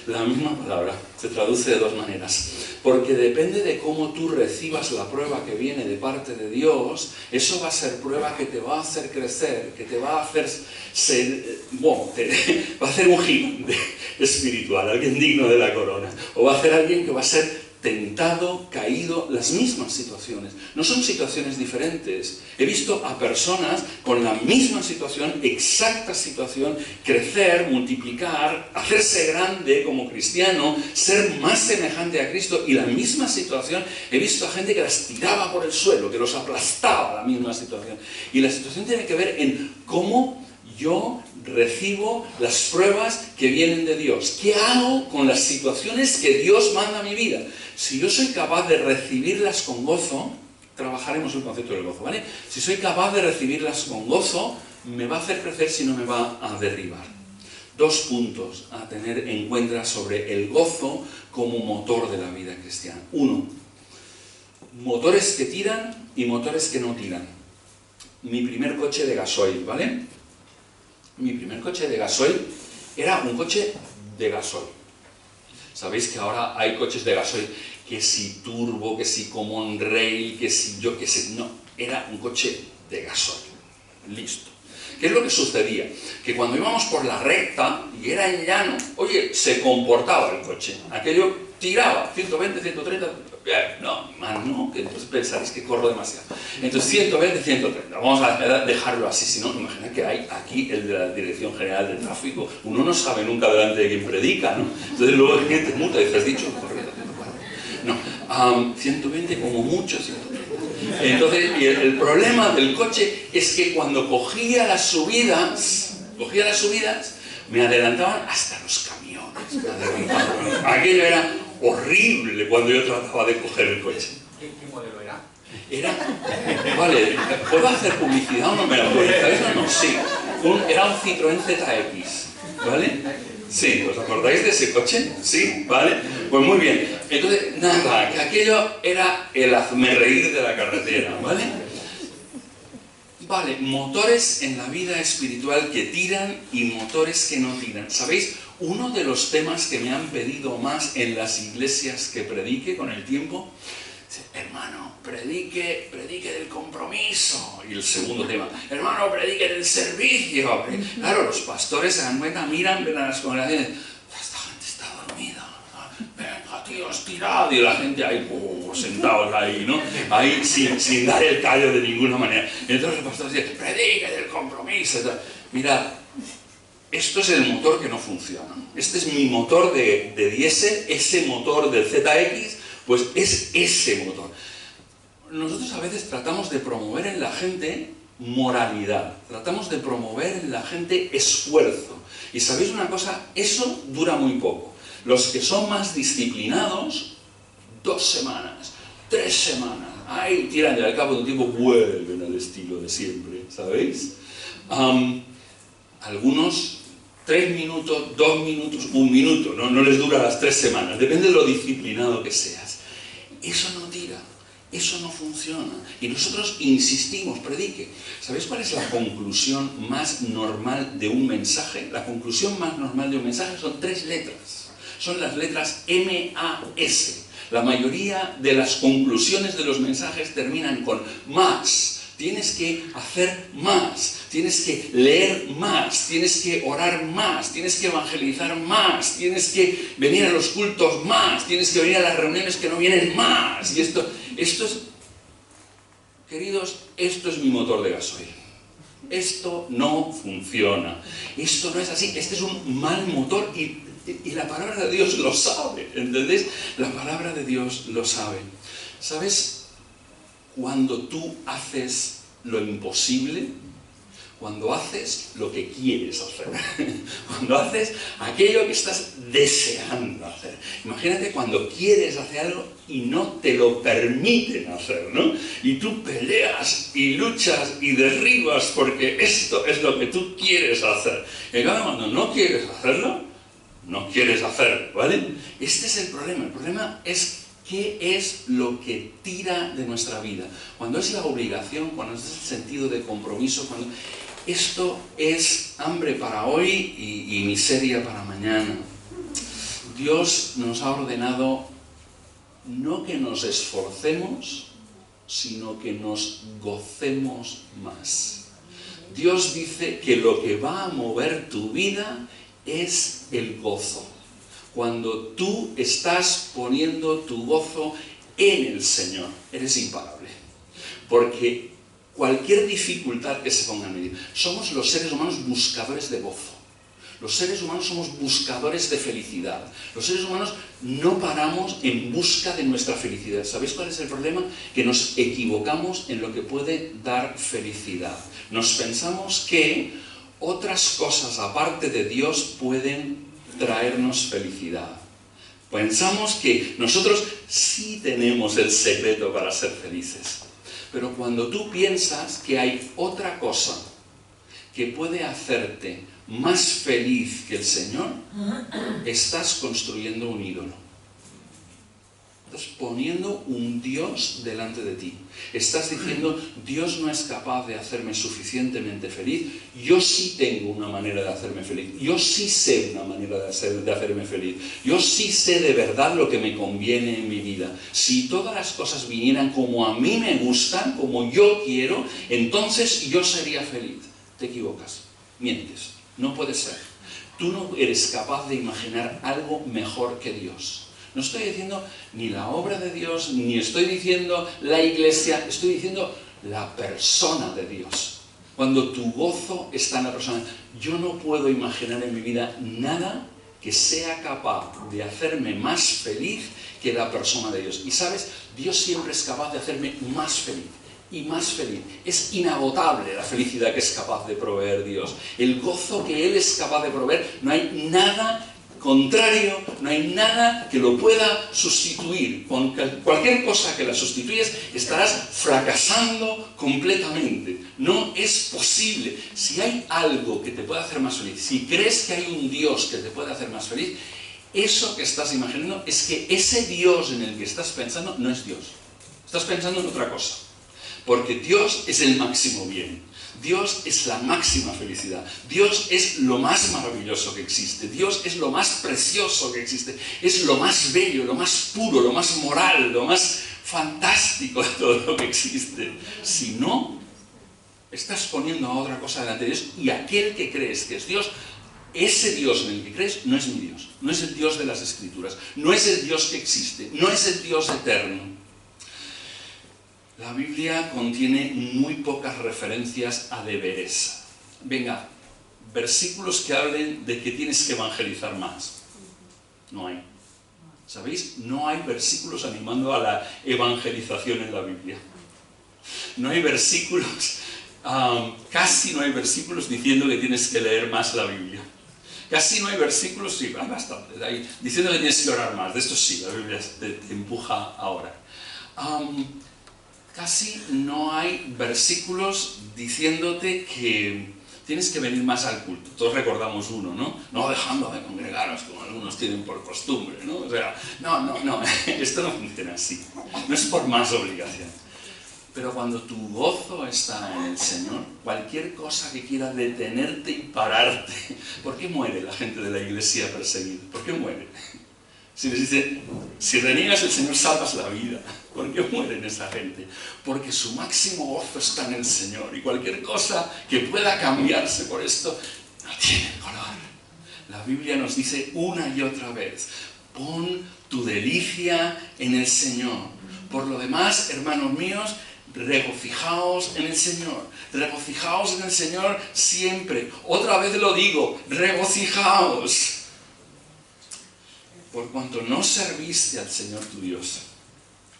[SPEAKER 1] La misma palabra se traduce de dos maneras. Porque depende de cómo tú recibas la prueba que viene de parte de Dios, eso va a ser prueba que te va a hacer crecer, que te va a hacer ser, va a hacer un gigante espiritual, alguien digno de la corona. O va a hacer alguien que va a ser tentado, caído, las mismas situaciones. No son situaciones diferentes. He visto a personas con la misma situación, exacta situación, crecer, multiplicar, hacerse grande como cristiano, ser más semejante a Cristo, y la misma situación, he visto a gente que las tiraba por el suelo, que los aplastaba la misma situación. Y la situación tiene que ver en cómo yo recibo las pruebas que vienen de Dios. ¿Qué hago con las situaciones que Dios manda a mi vida? Si yo soy capaz de recibirlas con gozo, trabajaremos el concepto del gozo, ¿vale? Si soy capaz de recibirlas con gozo, me va a hacer crecer, si no me va a derribar. 2 puntos a tener en cuenta sobre el gozo como motor de la vida cristiana. 1. Motores que tiran y motores que no tiran. Mi primer coche de gasoil, ¿vale? Mi primer coche de gasoil era un coche de gasoil. Sabéis que ahora hay coches de gasoil que si turbo, que si common rail, que si yo qué sé. No, era un coche de gasoil. Listo. ¿Qué es lo que sucedía? Que cuando íbamos por la recta y era en llano, oye, se comportaba el coche. Aquello tiraba, 120, 130, no, más no, que entonces pensaréis que corro demasiado. Entonces 120, 130, vamos a dejarlo así, si no, imagina que hay aquí el de la Dirección General de Tráfico, uno no sabe nunca delante de quién predica, ¿no? Entonces luego el cliente multa y dices, dicho, corriendo, 140. No, 120 como mucho, 130. Entonces, y el problema del coche es que cuando cogía las subidas, me adelantaban hasta los camiones. Aquello era horrible cuando yo trataba de coger el coche.
[SPEAKER 2] ¿Qué modelo era?
[SPEAKER 1] Vale, ¿puedo hacer publicidad o no me la puedo? ¿Sabéis o no? Sí. Era un Citroën ZX, ¿vale? Sí, ¿os acordáis de ese coche? Sí, ¿vale? Pues muy bien. Entonces, nada, que aquello era el hazmerreír de la carretera, ¿vale? Vale, motores en la vida espiritual que tiran y motores que no tiran. ¿Sabéis? Uno de los temas que me han pedido más en las iglesias que predique con el tiempo, hermano, predique del compromiso. Y el segundo tema, hermano, predique del servicio. Claro, los pastores se dan cuenta, miran, ven a las congregaciones, esta gente está dormida. Venga, tíos, tirad. Y la gente ahí, sentados ahí, ¿no? Ahí sin dar el callo de ninguna manera. Y entonces el pastor dice, predique del compromiso. Mirad, esto es el motor que no funciona. Este es mi motor de diésel, ese motor del ZX, pues es ese motor. Nosotros a veces tratamos de promover en la gente moralidad, tratamos de promover en la gente esfuerzo. Y ¿sabéis una cosa? Eso dura muy poco. Los que son más disciplinados, 2 semanas, 3 semanas, ahí tiran y al cabo de un tiempo vuelven al estilo de siempre, ¿sabéis? Algunos 3 minutos, 2 minutos, 1 minuto, no les dura las 3 semanas, depende de lo disciplinado que seas. Eso no tira, eso no funciona. Y nosotros insistimos, predique. ¿Sabéis cuál es la conclusión más normal de un mensaje? La conclusión más normal de un mensaje son 3 letras. Son las letras M-A-S. La mayoría de las conclusiones de los mensajes terminan con más. Tienes que hacer más, tienes que leer más, tienes que orar más, tienes que evangelizar más, tienes que venir a los cultos más, tienes que venir a las reuniones que no vienen más. Y esto es, queridos, esto es mi motor de gasoil. Esto no funciona. Esto no es así. Este es un mal motor y la palabra de Dios lo sabe. ¿Entendéis? La palabra de Dios lo sabe. ¿Sabes? Cuando tú haces lo imposible, cuando haces lo que quieres hacer, cuando haces aquello que estás deseando hacer. Imagínate cuando quieres hacer algo y no te lo permiten hacer, ¿no? Y tú peleas y luchas y derribas porque esto es lo que tú quieres hacer. Y cada cuando no quieres hacerlo, no quieres hacerlo, ¿vale? Este es el problema. El problema es ¿qué es lo que tira de nuestra vida? Cuando es la obligación, cuando es el sentido de compromiso, cuando esto es hambre para hoy y miseria para mañana. Dios nos ha ordenado no que nos esforcemos, sino que nos gocemos más. Dios dice que lo que va a mover tu vida es el gozo. Cuando tú estás poniendo tu gozo en el Señor, eres imparable. Porque cualquier dificultad que se ponga en medio, somos los seres humanos buscadores de gozo. Los seres humanos somos buscadores de felicidad. Los seres humanos no paramos en busca de nuestra felicidad. ¿Sabéis cuál es el problema? Que nos equivocamos en lo que puede dar felicidad. Nos pensamos que otras cosas aparte de Dios pueden traernos felicidad. Pensamos que nosotros sí tenemos el secreto para ser felices. Pero cuando tú piensas que hay otra cosa que puede hacerte más feliz que el Señor, estás construyendo un ídolo. Estás poniendo un Dios delante de ti. Estás diciendo, Dios no es capaz de hacerme suficientemente feliz. Yo sí tengo una manera de hacerme feliz. Yo sí sé una manera de hacerme feliz. Yo sí sé de verdad lo que me conviene en mi vida. Si todas las cosas vinieran como a mí me gustan, como yo quiero, entonces yo sería feliz. te equivocas, mientes, no puede ser. Tú no eres capaz de imaginar algo mejor que Dios. No estoy diciendo ni la obra de Dios, ni estoy diciendo la iglesia, estoy diciendo la persona de Dios. Cuando tu gozo está en la persona, yo no puedo imaginar en mi vida nada que sea capaz de hacerme más feliz que la persona de Dios. Y sabes, Dios siempre es capaz de hacerme más feliz y más feliz. Es inagotable la felicidad que es capaz de proveer Dios. El gozo que Él es capaz de proveer, no hay nada contrario, no hay nada que lo pueda sustituir. Con cualquier cosa que la sustituyes, estarás fracasando completamente. No es posible. Si hay algo que te pueda hacer más feliz, si crees que hay un Dios que te puede hacer más feliz, eso que estás imaginando es que ese Dios en el que estás pensando no es Dios. Estás pensando en otra cosa. Porque Dios es el máximo bien. Dios es la máxima felicidad. Dios es lo más maravilloso que existe. Dios es lo más precioso que existe. Es lo más bello, lo más puro, lo más moral, lo más fantástico de todo lo que existe. Si no, estás poniendo a otra cosa delante de Dios, y aquel que crees que es Dios, ese Dios en el que crees no es mi Dios. No es el Dios de las Escrituras. No es el Dios que existe. No es el Dios eterno. La Biblia contiene muy pocas referencias a deberes. Venga, versículos que hablen de que tienes que evangelizar más. No hay. ¿Sabéis? No hay versículos animando a la evangelización en la Biblia. No hay versículos, casi no hay versículos diciendo que tienes que leer más la Biblia. Casi no hay versículos, sí, hay bastante, diciendo que tienes que orar más. De esto sí, la Biblia te empuja a orar. Casi no hay versículos diciéndote que tienes que venir más al culto. Todos recordamos uno, ¿no? No dejando de congregaros, como algunos tienen por costumbre, ¿no? O sea, no, esto no funciona así. No es por más obligación. Pero cuando tu gozo está en el Señor, cualquier cosa que quiera detenerte y pararte... ¿Por qué muere la gente de la iglesia perseguida? ¿Por qué muere? Si les dice, si reniegas el Señor, salvas la vida. ¿Por qué mueren esa gente? Porque su máximo gozo está en el Señor. Y cualquier cosa que pueda cambiarse por esto, no tiene color. La Biblia nos dice una y otra vez, pon tu delicia en el Señor. Por lo demás, hermanos míos, regocijaos en el Señor. Regocijaos en el Señor siempre. Otra vez lo digo, regocijaos. Por cuanto no serviste al Señor tu Dios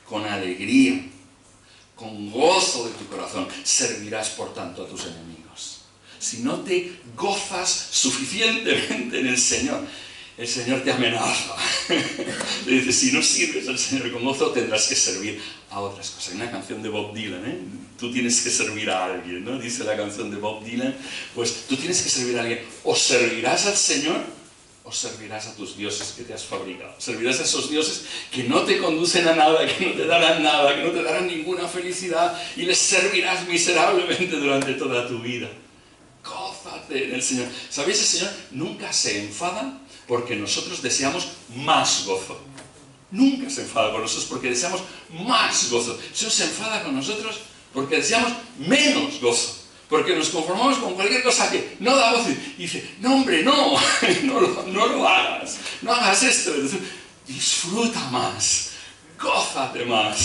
[SPEAKER 1] con alegría, con gozo de tu corazón, servirás por tanto a tus enemigos. Si no te gozas suficientemente en el Señor te amenaza. Le dice, si no sirves al Señor con gozo, tendrás que servir a otras cosas. Hay una canción de Bob Dylan, ¿eh? Tú tienes que servir a alguien, ¿no? Dice la canción de Bob Dylan. Pues tú tienes que servir a alguien. O servirás al Señor, o servirás a tus dioses que te has fabricado. Servirás a esos dioses que no te conducen a nada, que no te darán nada, que no te darán ninguna felicidad, y les servirás miserablemente durante toda tu vida. Gózate en el Señor. ¿Sabéis? El Señor nunca se enfada porque nosotros deseamos más gozo. Nunca se enfada con nosotros porque deseamos más gozo. El Señor se enfada con nosotros porque deseamos menos gozo. Porque nos conformamos con cualquier cosa que no da gozo. Y dice, no hombre, no lo hagas. No hagas esto. Disfruta más. Gózate más.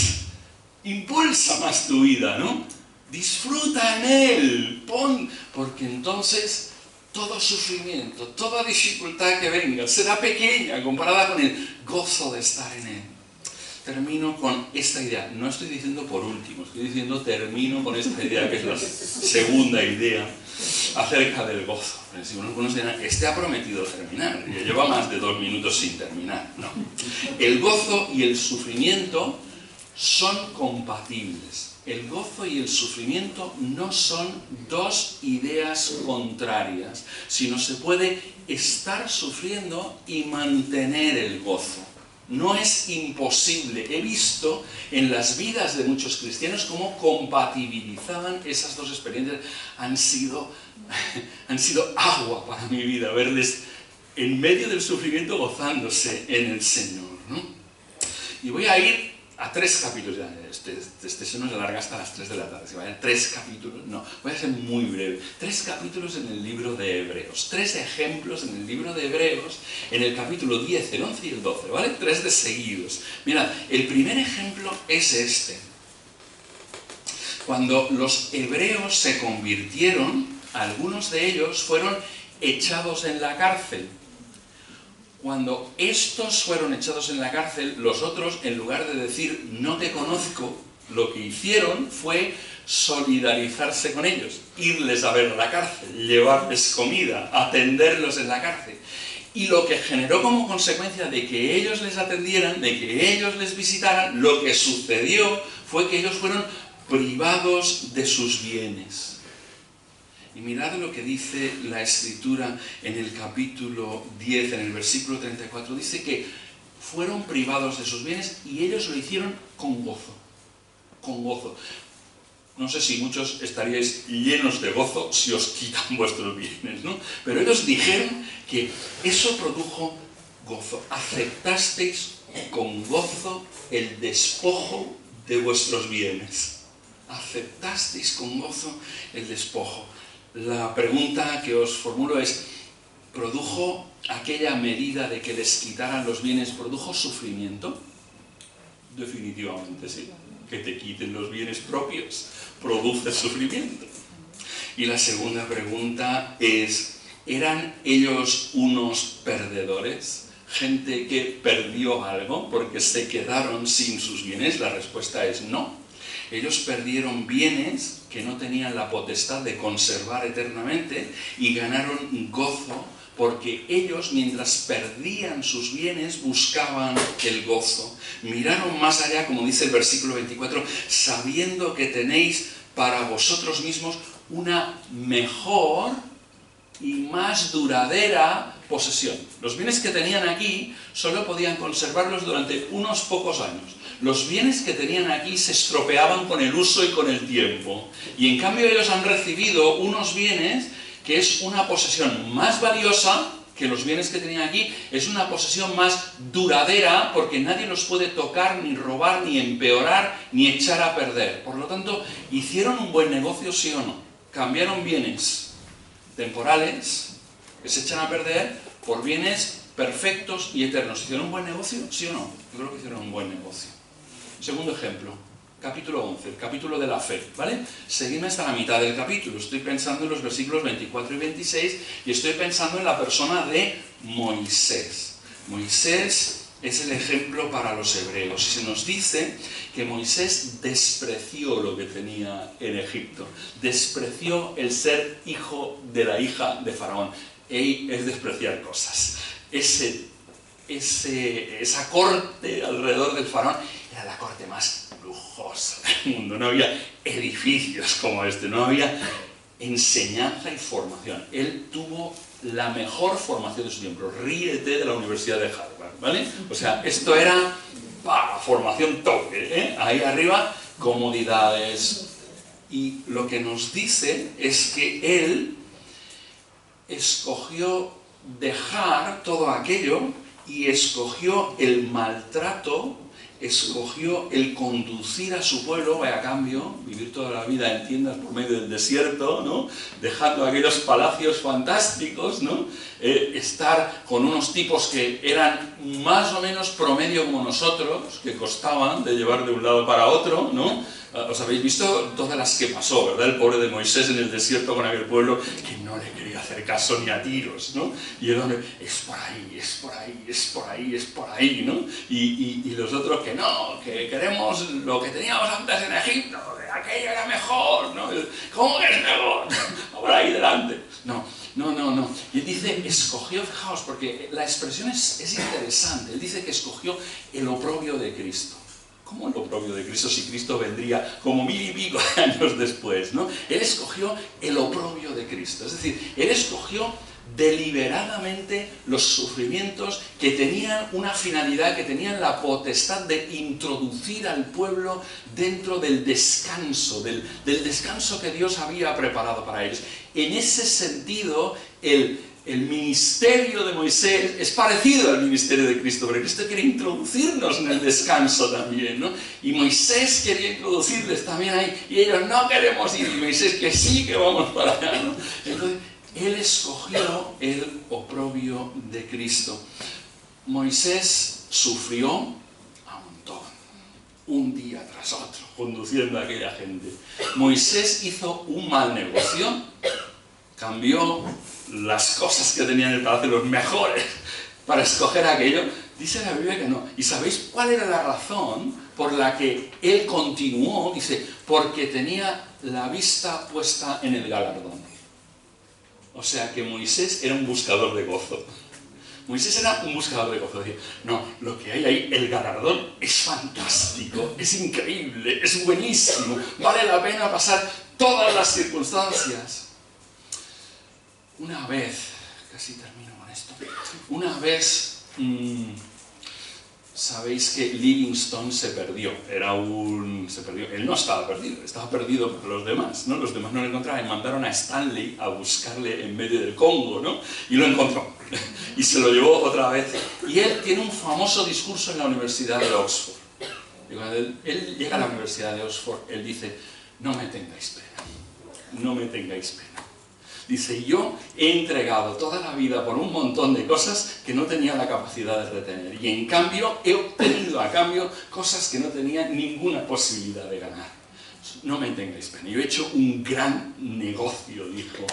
[SPEAKER 1] Impulsa más tu vida, ¿no? Disfruta en Él. Porque entonces todo sufrimiento, toda dificultad que venga será pequeña comparada con el gozo de estar en Él. Termino con esta idea. No estoy diciendo por último, termino con esta idea que es la segunda idea acerca del gozo. Si algunos dirán, ha prometido terminar, y lleva más de 2 minutos sin terminar. No. El gozo y el sufrimiento son compatibles. El gozo y el sufrimiento no son dos ideas contrarias, sino se puede estar sufriendo y mantener el gozo. No es imposible. He visto en las vidas de muchos cristianos cómo compatibilizaban esas dos experiencias. Han sido agua para mi vida, verles en medio del sufrimiento gozándose en el Señor, ¿no? Y voy a ir a 3 capítulos, este se nos alarga hasta las 3 de la tarde, si vayan 3 capítulos, no, voy a ser muy breve, 3 capítulos en el libro de Hebreos, 3 ejemplos en el libro de Hebreos, en el capítulo 10, el 11 y el 12, ¿vale? 3 de seguidos. Mirad, el primer ejemplo es este. Cuando los hebreos se convirtieron, algunos de ellos fueron echados en la cárcel. Cuando estos fueron echados en la cárcel, los otros, en lugar de decir no te conozco, lo que hicieron fue solidarizarse con ellos, irles a ver a la cárcel, llevarles comida, atenderlos en la cárcel. Y lo que generó como consecuencia de que ellos les atendieran, de que ellos les visitaran, lo que sucedió fue que ellos fueron privados de sus bienes. Y mirad lo que dice la Escritura en el capítulo 10, en el versículo 34. Dice que fueron privados de sus bienes y ellos lo hicieron con gozo. Con gozo. No sé si muchos estaríais llenos de gozo si os quitan vuestros bienes, ¿no? Pero ellos dijeron que eso produjo gozo. Aceptasteis con gozo el despojo de vuestros bienes. Aceptasteis con gozo el despojo. La pregunta que os formulo es, ¿produjo aquella medida de que les quitaran los bienes, produjo sufrimiento? Definitivamente sí. Que te quiten los bienes propios produce sufrimiento. Y la segunda pregunta es, ¿eran ellos unos perdedores? ¿Gente que perdió algo porque se quedaron sin sus bienes? La respuesta es no. Ellos perdieron bienes que no tenían la potestad de conservar eternamente y ganaron gozo porque ellos, mientras perdían sus bienes, buscaban el gozo. Miraron más allá, como dice el versículo 24, sabiendo que tenéis para vosotros mismos una mejor y más duradera posesión. Los bienes que tenían aquí solo podían conservarlos durante unos pocos años. Los bienes que tenían aquí se estropeaban con el uso y con el tiempo. Y en cambio ellos han recibido unos bienes que es una posesión más valiosa que los bienes que tenían aquí. Es una posesión más duradera porque nadie los puede tocar, ni robar, ni empeorar, ni echar a perder. Por lo tanto, ¿hicieron un buen negocio, sí o no? Cambiaron bienes temporales que se echan a perder por bienes perfectos y eternos. ¿Hicieron un buen negocio, sí o no? Yo creo que hicieron un buen negocio. Segundo ejemplo, capítulo 11, el capítulo de la fe, ¿vale? Seguidme hasta la mitad del capítulo. Estoy pensando en los versículos 24 y 26 y estoy pensando en la persona de Moisés. Moisés es el ejemplo para los hebreos. Y se nos dice que Moisés despreció lo que tenía en Egipto. Despreció el ser hijo de la hija de Faraón. Es despreciar cosas. Esa corte alrededor del Faraón era la corte más lujosa del mundo. No había edificios como este, no había enseñanza y formación. Él tuvo la mejor formación de su tiempo. Ríete de la Universidad de Harvard, ¿vale? O sea, esto era formación tope, ¿eh? Ahí arriba, comodidades. Y lo que nos dice es que él escogió dejar todo aquello y escogió el maltrato, escogió el conducir a su pueblo, vaya cambio, vivir toda la vida en tiendas por medio del desierto, ¿no? Dejando aquellos palacios fantásticos, ¿no? Estar con unos tipos que eran más o menos promedio como nosotros, que costaban de llevar de un lado para otro, ¿no? Os habéis visto todas las que pasó, ¿verdad? El pobre de Moisés en el desierto con aquel pueblo que no le quería hacer caso ni a tiros, ¿no? Y el hombre, es por ahí, es por ahí, es por ahí, es por ahí, ¿no? Y los otros que no, que queremos lo que teníamos antes en Egipto, que aquello era mejor, ¿no? ¿Cómo que es mejor? Por ahí delante. No. Y él dice, escogió, fijaos, porque la expresión es interesante. Él dice que escogió el oprobio de Cristo. ¿Cómo el oprobio de Cristo si Cristo vendría como 1000 y pico de años después, ¿no? Él escogió el oprobio de Cristo. Es decir, él escogió deliberadamente los sufrimientos que tenían una finalidad, que tenían la potestad de introducir al pueblo dentro del descanso, del descanso que Dios había preparado para ellos. En ese sentido, el el ministerio de Moisés es parecido al ministerio de Cristo, porque Cristo quiere introducirnos en el descanso también, ¿no? Y Moisés quería introducirles también ahí, y ellos no queremos ir, y Moisés que sí, que vamos para allá, ¿no? Entonces, él escogió el oprobio de Cristo. Moisés sufrió a un montón, un día tras otro, conduciendo a aquella gente. Moisés hizo un mal negocio, cambió las cosas que tenía en el palacio, los mejores, para escoger aquello. Dice la Biblia que no. ¿Y sabéis cuál era la razón por la que él continuó? Dice, porque tenía la vista puesta en el galardón. O sea que Moisés era un buscador de gozo. Moisés era un buscador de gozo. Decía, no, lo que hay ahí, el galardón, es fantástico, es increíble, es buenísimo, vale la pena pasar todas las circunstancias. Una vez, casi termino con esto, una vez, sabéis que Livingstone se perdió, se perdió, él no estaba perdido por los demás, ¿no? Los demás no lo encontraban y mandaron a Stanley a buscarle en medio del Congo, ¿no? Y lo encontró, y se lo llevó otra vez, y él tiene un famoso discurso en la Universidad de Oxford. Y cuando él llega a la Universidad de Oxford, él dice, no me tengáis pena, no me tengáis pena. Dice, yo he entregado toda la vida por un montón de cosas que no tenía la capacidad de retener. Y en cambio, he obtenido a cambio cosas que no tenía ninguna posibilidad de ganar. No me tengáis pena. Yo he hecho un gran negocio, dijo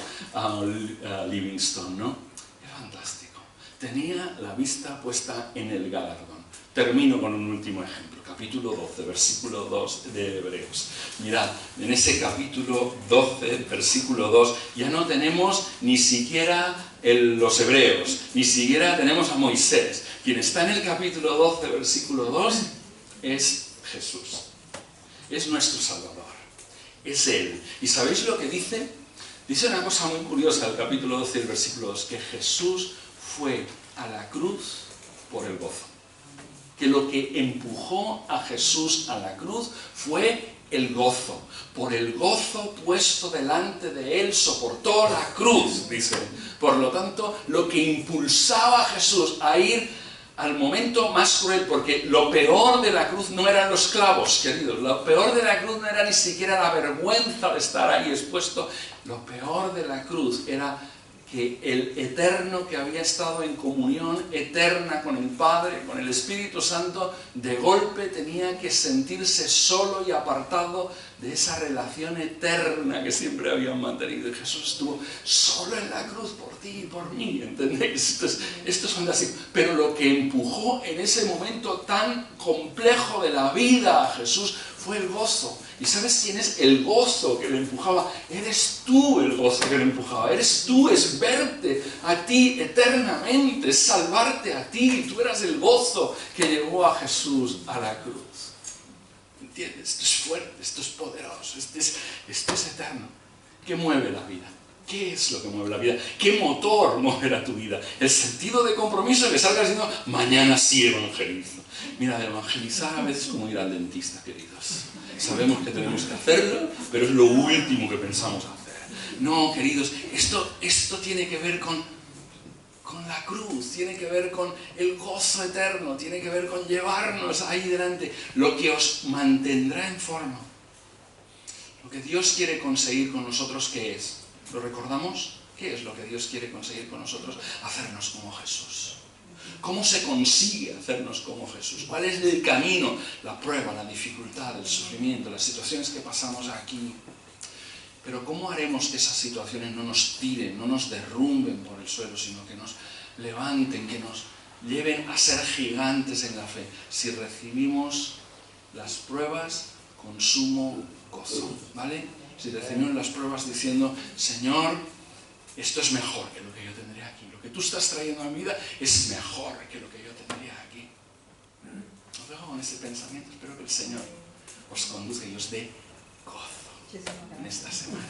[SPEAKER 1] Livingstone, ¿no? Es fantástico. Tenía la vista puesta en el galardón. Termino con un último ejemplo. Capítulo 12, versículo 2 de Hebreos. Mirad, en ese capítulo 12, versículo 2, ya no tenemos ni siquiera los hebreos, ni siquiera tenemos a Moisés. Quien está en el capítulo 12, versículo 2, es Jesús. Es nuestro Salvador. Es Él. ¿Y sabéis lo que dice? Dice una cosa muy curiosa el capítulo 12, el versículo 2, que Jesús fue a la cruz por el gozo. Que lo que empujó a Jesús a la cruz fue el gozo. Por el gozo puesto delante de él soportó la cruz, dice. Por lo tanto, lo que impulsaba a Jesús a ir al momento más cruel, porque lo peor de la cruz no eran los clavos, queridos. Lo peor de la cruz no era ni siquiera la vergüenza de estar ahí expuesto. Lo peor de la cruz era que el Eterno, que había estado en comunión eterna con el Padre, con el Espíritu Santo, de golpe tenía que sentirse solo y apartado de esa relación eterna que siempre habían mantenido. Y Jesús estuvo solo en la cruz por ti y por mí, ¿entendéis? Esto es fantástico. Pero lo que empujó en ese momento tan complejo de la vida a Jesús fue el gozo. ¿Y sabes quién es el gozo que le empujaba? Eres tú el gozo que le empujaba. Eres tú, es verte a ti eternamente, es salvarte a ti. Tú eras el gozo que llevó a Jesús a la cruz. ¿Entiendes? Esto es fuerte, esto es poderoso, esto es eterno. ¿Qué mueve la vida? ¿Qué es lo que mueve la vida? ¿Qué motor moverá tu vida? El sentido de compromiso que salgas diciendo, mañana sí evangelizo. Mira, evangelizar a veces es como ir al dentista, queridos. Sabemos que tenemos que hacerlo, pero es lo último que pensamos hacer. No, queridos, esto tiene que ver con la cruz, tiene que ver con el gozo eterno, tiene que ver con llevarnos ahí delante, lo que os mantendrá en forma. Lo que Dios quiere conseguir con nosotros, ¿qué es? ¿Lo recordamos? ¿Qué es lo que Dios quiere conseguir con nosotros? Hacernos como Jesús. ¿Cómo se consigue hacernos como Jesús? ¿Cuál es el camino? La prueba, la dificultad, el sufrimiento, las situaciones que pasamos aquí. Pero ¿cómo haremos que esas situaciones no nos tiren, no nos derrumben por el suelo, sino que nos levanten, que nos lleven a ser gigantes en la fe? Si recibimos las pruebas con sumo gozo, ¿vale? Si recibimos las pruebas diciendo, Señor, esto es mejor que lo que yo tendría aquí. Lo que tú estás trayendo a mi vida es mejor que lo que yo tendría aquí. Os dejo con ese pensamiento. Espero que el Señor os conduzca y os dé gozo en esta semana.